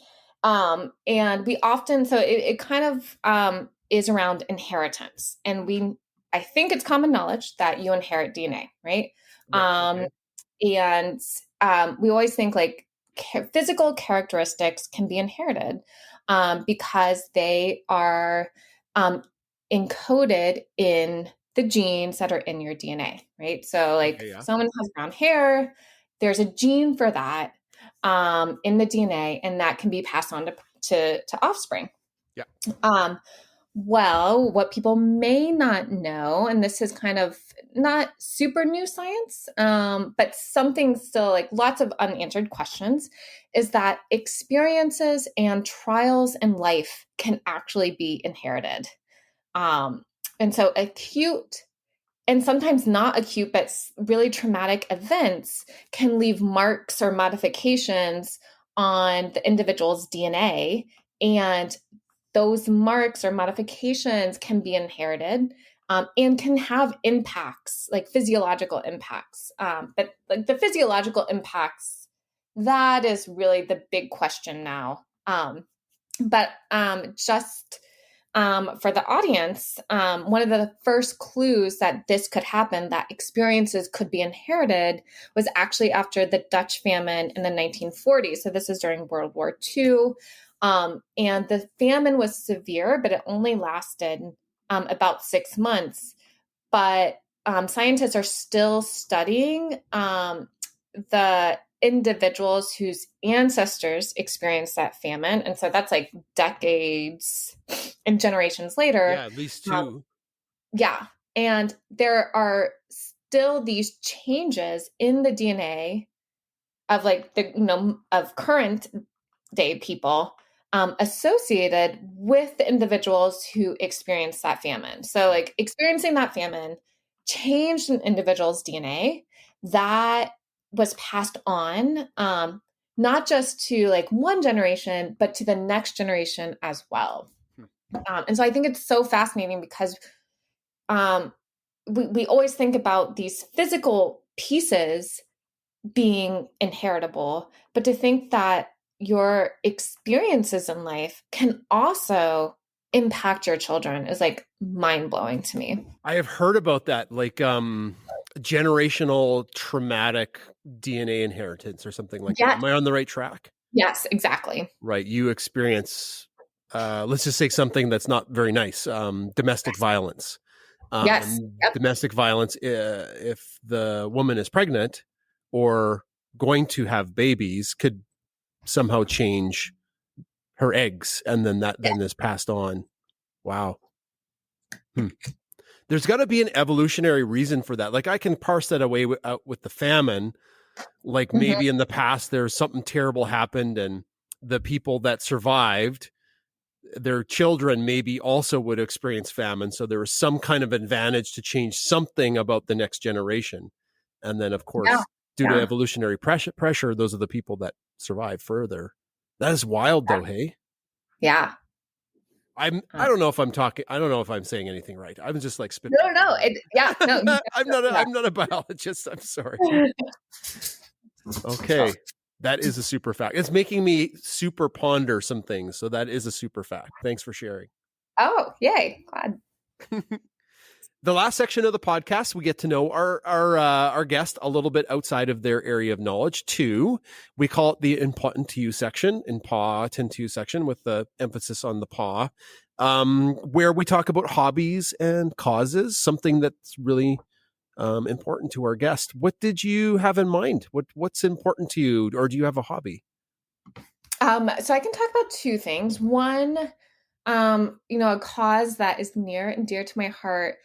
And we often, so it kind of is around inheritance. And I think it's common knowledge that you inherit DNA, right? Right. Okay. And we always think like physical characteristics can be inherited because they are encoded in the genes that are in your DNA, right? So, like, Okay, yeah. someone has brown hair, there's a gene for that in the DNA, and that can be passed on to offspring. Yeah. Well, what people may not know, and this is kind of not super new science, but something still like lots of unanswered questions, is that experiences and trials in life can actually be inherited. And so acute and sometimes not acute, but really traumatic events can leave marks or modifications on the individual's DNA. And those marks or modifications can be inherited and can have impacts, like physiological impacts. But like the physiological impacts, that is really the big question now. But just for the audience, one of the first clues that this could happen, that experiences could be inherited, was actually after the Dutch famine in the 1940s. So this is during World War II. And the famine was severe, but it only lasted about 6 months. But scientists are still studying the individuals whose ancestors experienced that famine. And so that's like decades and generations later. Yeah, at least two. Yeah. And there are still these changes in the DNA of like of current day people associated with the individuals who experienced that famine. So like experiencing that famine changed an individual's DNA that was passed on, not just to like one generation, but to the next generation as well. And so I think it's so fascinating because we always think about these physical pieces being inheritable, but to think that your experiences in life can also impact your children is like mind blowing to me. I have heard about that, like generational traumatic DNA inheritance or something like that. Am I on the right track? Yes, exactly. Right. You experience, let's just say something that's not very nice, domestic violence. Yes. Yep. Domestic violence, if the woman is pregnant or going to have babies, could somehow change her eggs, and then that then is passed on. Wow. There's got to be an evolutionary reason for that. Like I can parse that away with the famine. Like maybe in the past there's something terrible happened, and the people that survived, their children maybe also would experience famine. So there was some kind of advantage to change something about the next generation. And then, of course, due to evolutionary pressure, those are the people that survive further. That is wild, though. Hey, yeah. I don't know if I'm talking. I don't know if I'm saying anything right. I'm just like spitting. No. No. I'm not a biologist. I'm sorry. Okay. That is a super fact. It's making me super ponder some things. So that is a super fact. Thanks for sharing. Oh, yay. Glad. The last section of the podcast, we get to know our guest a little bit outside of their area of knowledge too. We call it the important to you section, important to you section, with the emphasis on the paw, where we talk about hobbies and causes, something that's really important to our guest. What did you have in mind? What's important to you, or do you have a hobby? So I can talk about two things. One, a cause that is near and dear to my heart,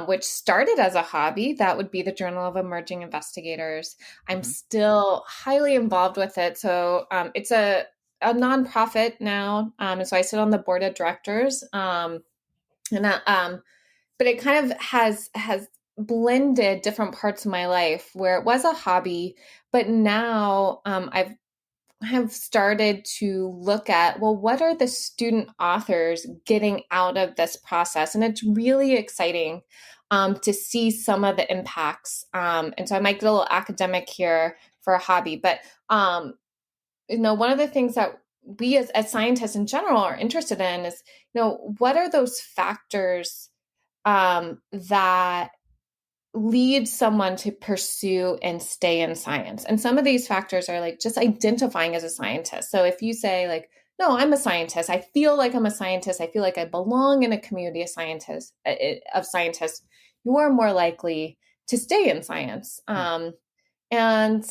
which started as a hobby. That would be the Journal of Emerging Investigators. I'm still highly involved with it. So it's a nonprofit now. And so I sit on the board of directors. But it kind of has blended different parts of my life where it was a hobby, but now I have started to look at, well, what are the student authors getting out of this process? And it's really exciting to see some of the impacts. And so I might get a little academic here for a hobby, but one of the things that we as scientists in general are interested in is, what are those factors that lead someone to pursue and stay in science? And some of these factors are like just identifying as a scientist. So if you say like, no, I'm a scientist, I feel like I'm a scientist, I feel like I belong in a community of scientists, you are more likely to stay in science. And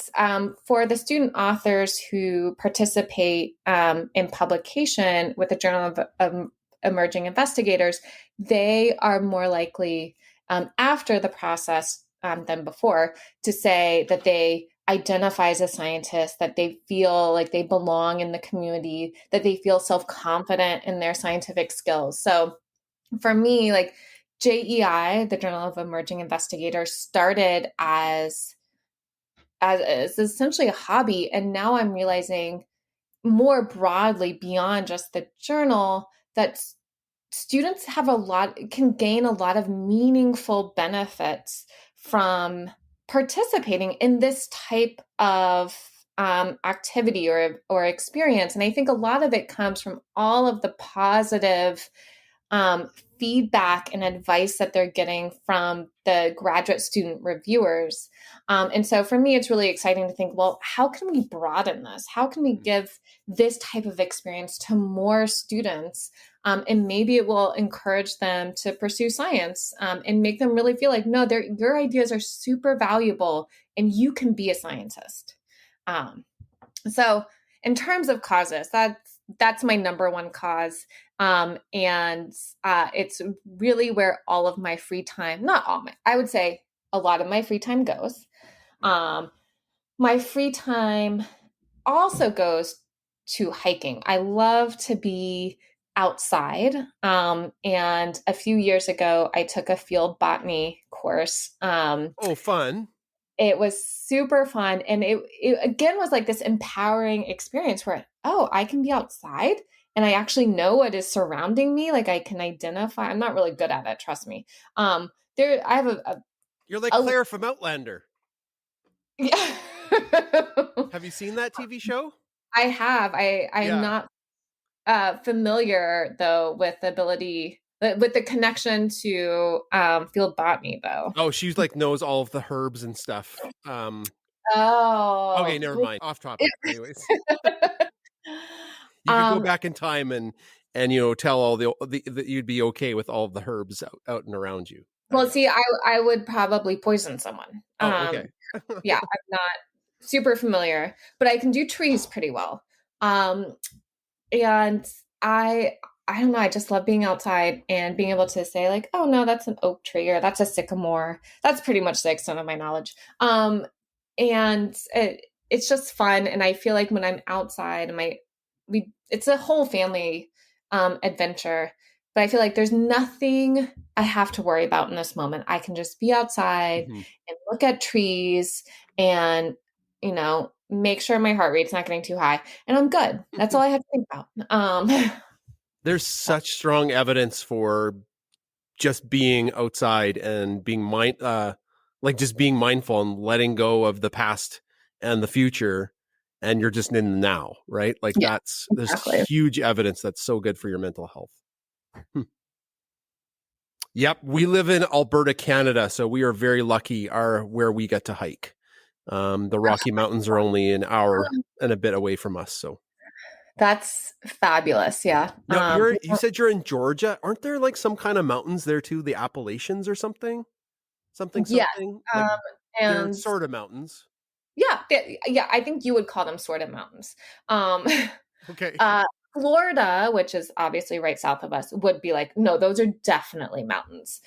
for the student authors who participate in publication with the Journal of Emerging Investigators, they are more likely after the process than before to say that they identify as a scientist, that they feel like they belong in the community, that they feel self-confident in their scientific skills. So for me, like JEI, the Journal of Emerging Investigators, started as essentially a hobby. And now I'm realizing more broadly beyond just the journal that students can gain a lot of meaningful benefits from participating in this type of activity or experience. And I think a lot of it comes from all of the positive feedback and advice that they're getting from the graduate student reviewers. And so for me, it's really exciting to think, well, how can we broaden this? How can we give this type of experience to more students? And maybe it will encourage them to pursue science and make them really feel like, no, your ideas are super valuable and you can be a scientist. So in terms of causes, that's my number one cause. And it's really where all of my free time, I would say a lot of my free time goes. My free time also goes to hiking. I love to be outside. And a few years ago, I took a field botany course. Oh, fun. It was super fun. And it again was like this empowering experience where, I can be outside and I actually know what is surrounding me. Like I can identify. I'm not really good at it. Trust me. I have You're like Claire from Outlander. Yeah. Have you seen that TV show? I have. I'm not familiar though with the connection to field botany though. Oh, she's like knows all of the herbs and stuff. Oh. Okay, never mind. Off topic. Anyways, you could go back in time and tell all that you'd be okay with all of the herbs out and around you. Well, see, I would probably poison someone. Oh, okay. Yeah, I'm not super familiar, but I can do trees pretty well. And I don't know, I just love being outside and being able to say like, oh no, that's an oak tree or that's a sycamore. That's pretty much the extent of my knowledge. And it's just fun. And I feel like when I'm outside it's a whole family adventure, but I feel like there's nothing I have to worry about in this moment. I can just be outside and look at trees and, make sure my heart rate's not getting too high and I'm good. That's all I have to think about. There's such strong evidence for just being outside and being just being mindful and letting go of the past and the future. And you're just in the now, right? Like there's huge evidence that's so good for your mental health. Yep. We live in Alberta, Canada. So we are very lucky where we get to hike. The Rocky Mountains are only an hour and a bit away from us. So that's fabulous. Yeah. Now, you said you're in Georgia. Aren't there like some kind of mountains there too? The Appalachians or something? Yeah. Like, they're sort of mountains. Yeah. Yeah. I think you would call them sort of mountains. Okay. Florida, which is obviously right south of us, would be like, no, those are definitely mountains.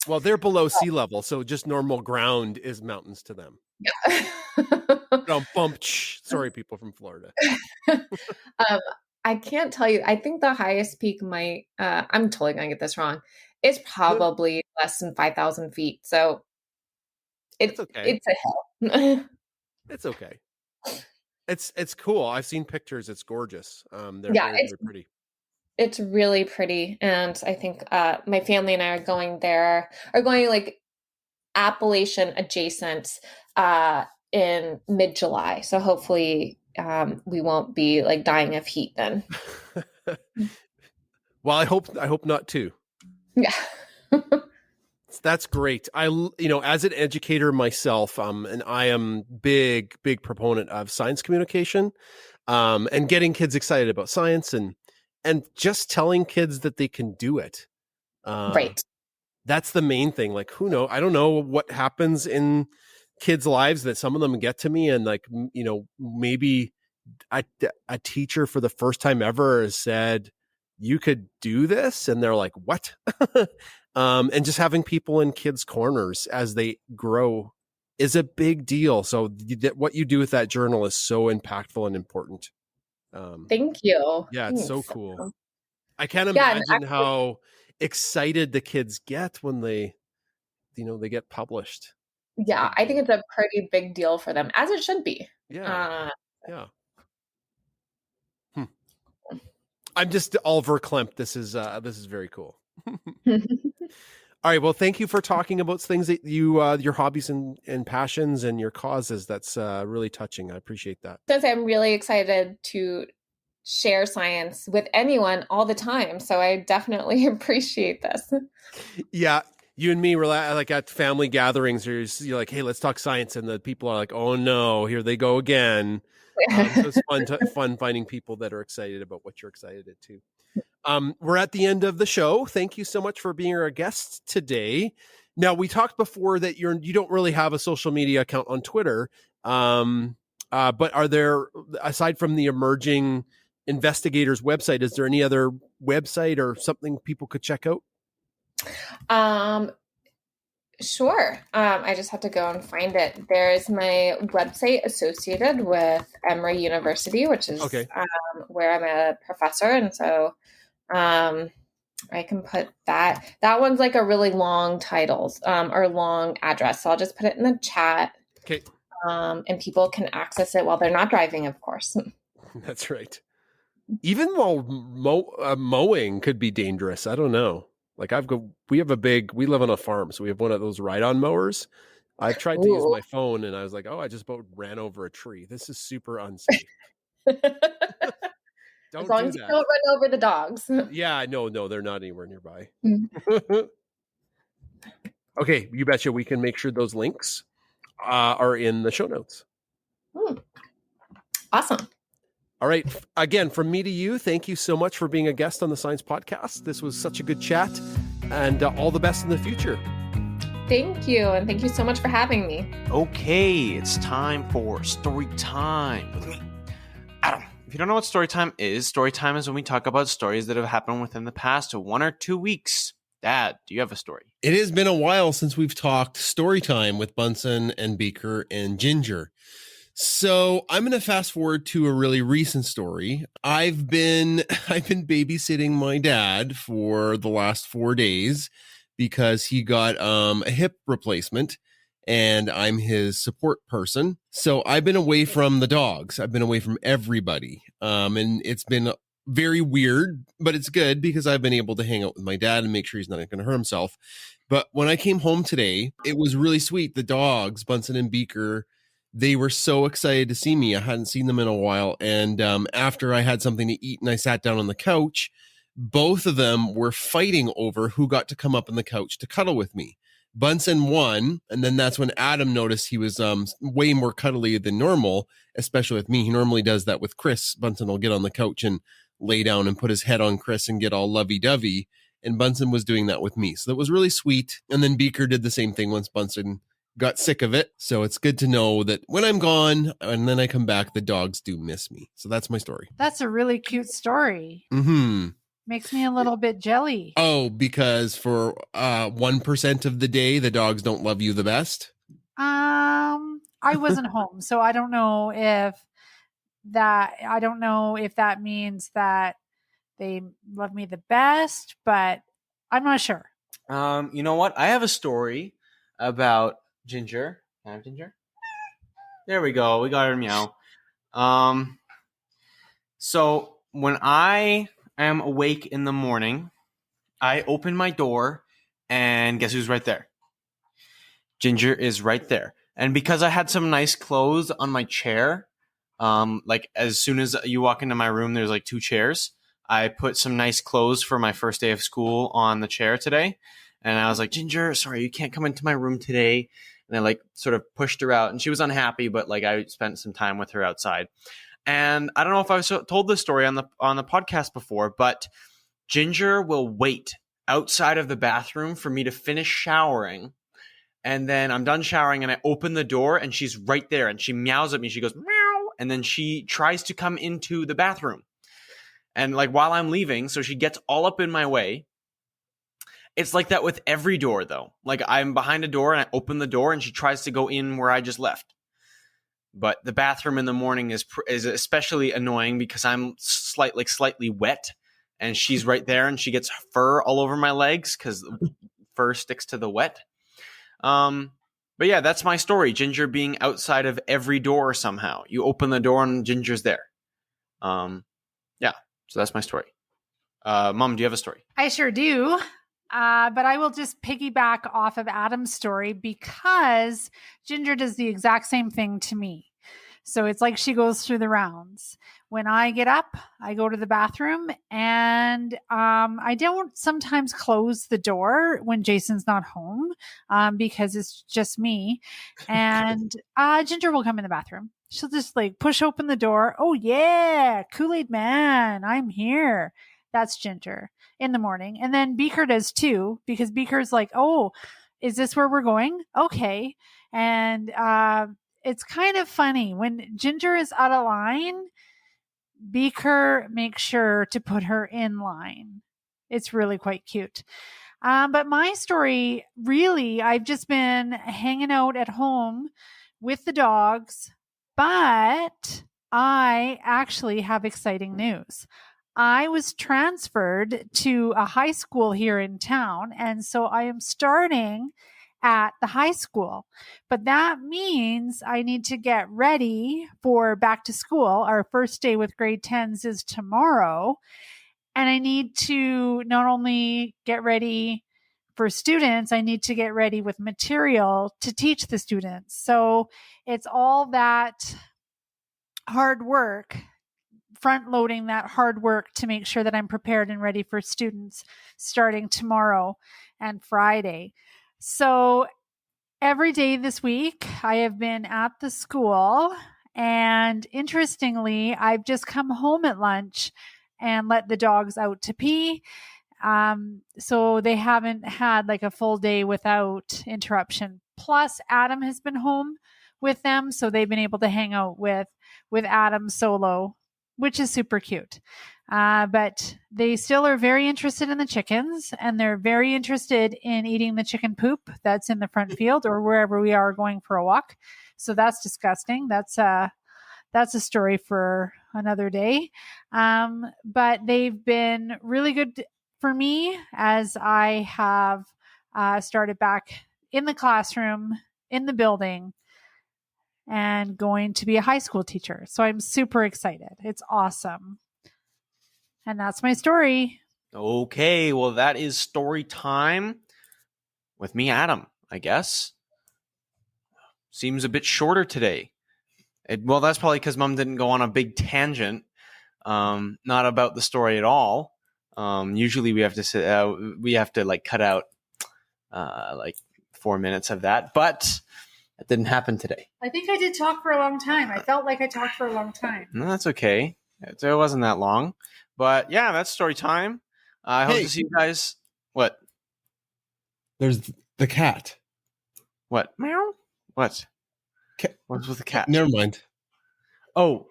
Well, they're below sea level, so just normal ground is mountains to them. Yeah. Sorry, people from Florida. I can't tell you. I think the highest peak I'm totally going to get this wrong. It's probably less than 5,000 feet. So it's okay. It's a hill. It's okay. It's cool. I've seen pictures. It's gorgeous. They're very pretty. It's really pretty. And I think my family and I are going like Appalachian adjacent in mid-July. So hopefully we won't be like dying of heat then. Well, I hope not too. Yeah. That's great. As an educator myself, and I am big proponent of science communication, and getting kids excited about science and just telling kids that they can do it. Right. That's the main thing. Like, who knows? I don't know what happens in kids' lives that some of them get to me, and like, maybe a teacher for the first time ever has said, "You could do this," and they're like, "What?" And just having people in kids' corners as they grow is a big deal. So what you do with that journal is so impactful and important. Thank you. Yeah, it's so Thanks. cool. I can't Yeah, and imagine how excited the kids get when they get published. yeah, I think it's a pretty big deal for them, as it should be. Yeah. Yeah. I'm just all verklempt. This is very cool. All right. Well, thank you for talking about things that you, your hobbies and passions and your causes. That's really touching. I appreciate that. Since I'm really excited to share science with anyone all the time, so I definitely appreciate this. Yeah. You and me were like at family gatherings, you're like, "Hey, let's talk science," and the people are like, "Oh no, here they go again." So it's fun finding people that are excited about what you're excited to. We're at the end of the show. Thank you so much for being our guest today. Now, we talked before that you don't really have a social media account on Twitter, but are there, aside from the Emerging Investigators website, is there any other website or something people could check out? Sure. I just have to go and find it. There's my website associated with Emory University, which is where I'm a professor. And so I can put that. That one's like a really long title or long address. So I'll just put it in the chat. Okay. And people can access it while they're not driving, of course. That's right. Even while mowing could be dangerous. I don't know. Like we live on a farm, so we have one of those ride-on mowers. I've tried to use my phone and I was like, "Oh, I just about ran over a tree. This is super unsafe." As long as you don't run over the dogs. Yeah, no, they're not anywhere nearby. Okay, you betcha. We can make sure those links are in the show notes. Awesome. All right. Again, from me to you, thank you so much for being a guest on the Science Podcast. This was such a good chat, and all the best in the future. Thank you, and thank you so much for having me. Okay, it's time for story time with me, Adam. If you don't know what story time is when we talk about stories that have happened within the past 1 or 2 weeks. Dad, do you have a story? It has been a while since we've talked story time with Bunsen and Beaker and Ginger. So I'm going to fast forward to a really recent story. I've been babysitting my dad for the last 4 days because he got a hip replacement and I'm his support person. So I've been away from the dogs. I've been away from everybody. And it's been very weird, but it's good because I've been able to hang out with my dad and make sure he's not going to hurt himself. But when I came home today, it was really sweet. The dogs, Bunsen and Beaker, they were so excited to see me. I hadn't seen them in a while. And after I had something to eat and I sat down on the couch, both of them were fighting over who got to come up on the couch to cuddle with me. Bunsen won. And then that's when Adam noticed he was way more cuddly than normal, especially with me. He normally does that with Chris. Bunsen will get on the couch and lay down and put his head on Chris and get all lovey-dovey. And Bunsen was doing that with me. So that was really sweet. And then Beaker did the same thing once Bunsen got sick of it. So it's good to know that when I'm gone and then I come back, the dogs do miss me. So that's my story. That's a really cute story. Mm-hmm. Makes me a little bit jelly. Oh, because for 1% of the day, the dogs don't love you the best? I wasn't home, so I don't know if that means that they love me the best, but I'm not sure. You know what? I have a story about Ginger. Can I have Ginger? There we go. We got her meow. So when I am awake in the morning, I open my door and guess who's right there? Ginger is right there. And because I had some nice clothes on my chair, Like as soon as you walk into my room, there's like 2 chairs. I put some nice clothes for my first day of school on the chair today. And I was like, Ginger, sorry, you can't come into my room today. And I like sort of pushed her out, and she was unhappy, but like I spent some time with her outside. And I don't know if I've told this story on the podcast before, but Ginger will wait outside of the bathroom for me to finish showering. And then I'm done showering and I open the door and she's right there and she meows at me. She goes, meow. And then she tries to come into the bathroom. And like while I'm leaving, so she gets all up in my way. It's like that with every door though. Like I'm behind a door and I open the door and she tries to go in where I just left. But the bathroom in the morning is especially annoying because I'm slightly wet and she's right there and she gets fur all over my legs because fur sticks to the wet. But yeah, that's my story. Ginger being outside of every door somehow. You open the door and Ginger's there. Yeah, so that's my story. Mom, do you have a story? I sure do. But I will just piggyback off of Adam's story because Ginger does the exact same thing to me. So it's like she goes through the rounds. When I get up, I go to the bathroom and I don't sometimes close the door when Jason's not home because it's just me. And Ginger will come in the bathroom. She'll just like push open the door. Oh, yeah, Kool-Aid Man, I'm here. That's Ginger in the morning. And then Beaker does too, because Beaker's like, oh, is this where we're going? Okay. And it's kind of funny. When Ginger is out of line, Beaker makes sure to put her in line. It's really quite cute. But my story, really, I've just been hanging out at home with the dogs, but I actually have exciting news. I was transferred to a high school here in town, and so I am starting at the high school. But that means I need to get ready for back to school. Our first day with grade 10s is tomorrow. And I need to not only get ready for students, I need to get ready with material to teach the students. So it's all that hard work, front loading that hard work to make sure that I'm prepared and ready for students starting tomorrow and Friday. So every day this week, I have been at the school, and interestingly, I've just come home at lunch and let the dogs out to pee. So they haven't had like a full day without interruption. Plus, Adam has been home with them, so they've been able to hang out with Adam solo, which is super cute. But they still are very interested in the chickens, and they're very interested in eating the chicken poop that's in the front field or wherever we are going for a walk. So that's disgusting. That's a story for another day. But they've been really good for me as I have started back in the classroom, in the building, and going to be a high school teacher. So I'm super excited. It's awesome. And that's my story. Okay, well, that is story time with me, Adam, I guess. Seems a bit shorter today. Well, that's probably because Mom didn't go on a big tangent, not about the story at all. Usually we have to like cut out like 4 minutes of that, but that didn't happen today. I think I did talk for a long time. I felt like I talked for a long time. No, that's okay. It wasn't that long. But yeah, that's story time. I hope to see you guys. What? There's the cat. What? Meow? What? What's with the cat? Never mind. Oh,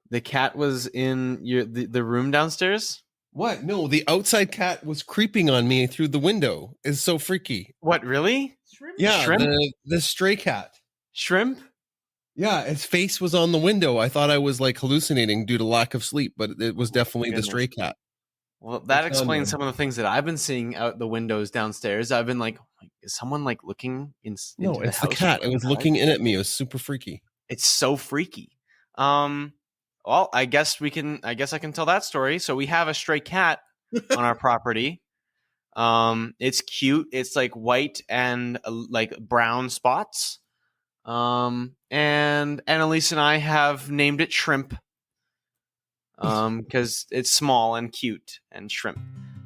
the cat was in the room downstairs? What? No, the outside cat was creeping on me through the window. It's so freaky. What, really? Shrimp? Yeah, Shrimp? the stray cat. Shrimp? Yeah, its face was on the window. I thought I was like hallucinating due to lack of sleep, but it was definitely the stray cat. Well, that explains some of the things that I've been seeing out the windows downstairs. I've been like, is someone like looking into No, the it's the house cat. It was looking in at me. It was super freaky. It's so freaky. Well, I guess I can tell that story. So we have a stray cat on our property. It's cute. It's like white and like brown spots. And Annalise and I have named it Shrimp. Because it's small and cute and shrimp.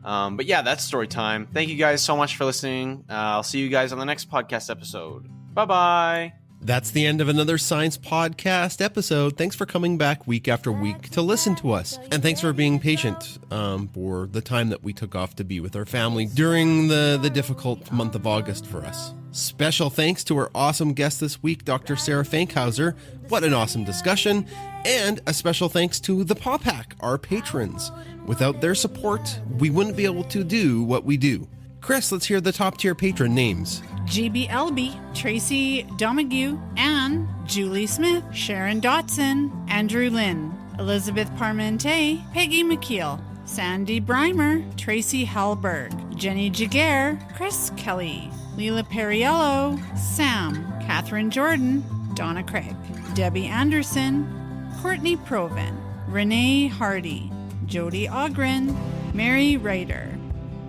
But yeah, that's story time. Thank you guys so much for listening. I'll see you guys on the next podcast episode. Bye-bye. That's the end of another Science Podcast episode. Thanks for coming back week after week to listen to us. And thanks for being patient for the time that we took off to be with our family during the difficult month of August for us. Special thanks to our awesome guest this week, Dr. Sarah Fankhauser. What an awesome discussion. And a special thanks to the Paw Pack, our patrons. Without their support, we wouldn't be able to do what we do. Chris, let's hear the top tier patron names. GBLB, Tracy Domague, Anne, Julie Smith, Sharon Dotson, Andrew Lynn, Elizabeth Parmentier, Peggy McKeel, Sandy Breimer, Tracy Hallberg, Jenny Jaguar, Chris Kelly, Leila Perriello, Sam, Catherine Jordan, Donna Craig, Debbie Anderson, Courtney Proven, Renee Hardy, Jody Ogren, Mary Ryder,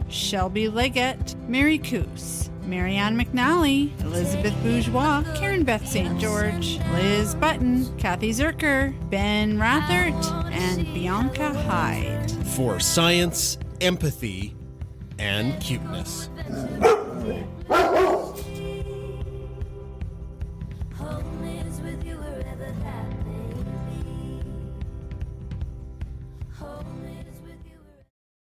Shelby Leggett, Mary Coos, Marianne McNally, Elizabeth Bourgeois, Karen Beth St. George, Liz Button, Kathy Zerker, Ben Rathert, and Bianca Hyde. For science, empathy, and cuteness.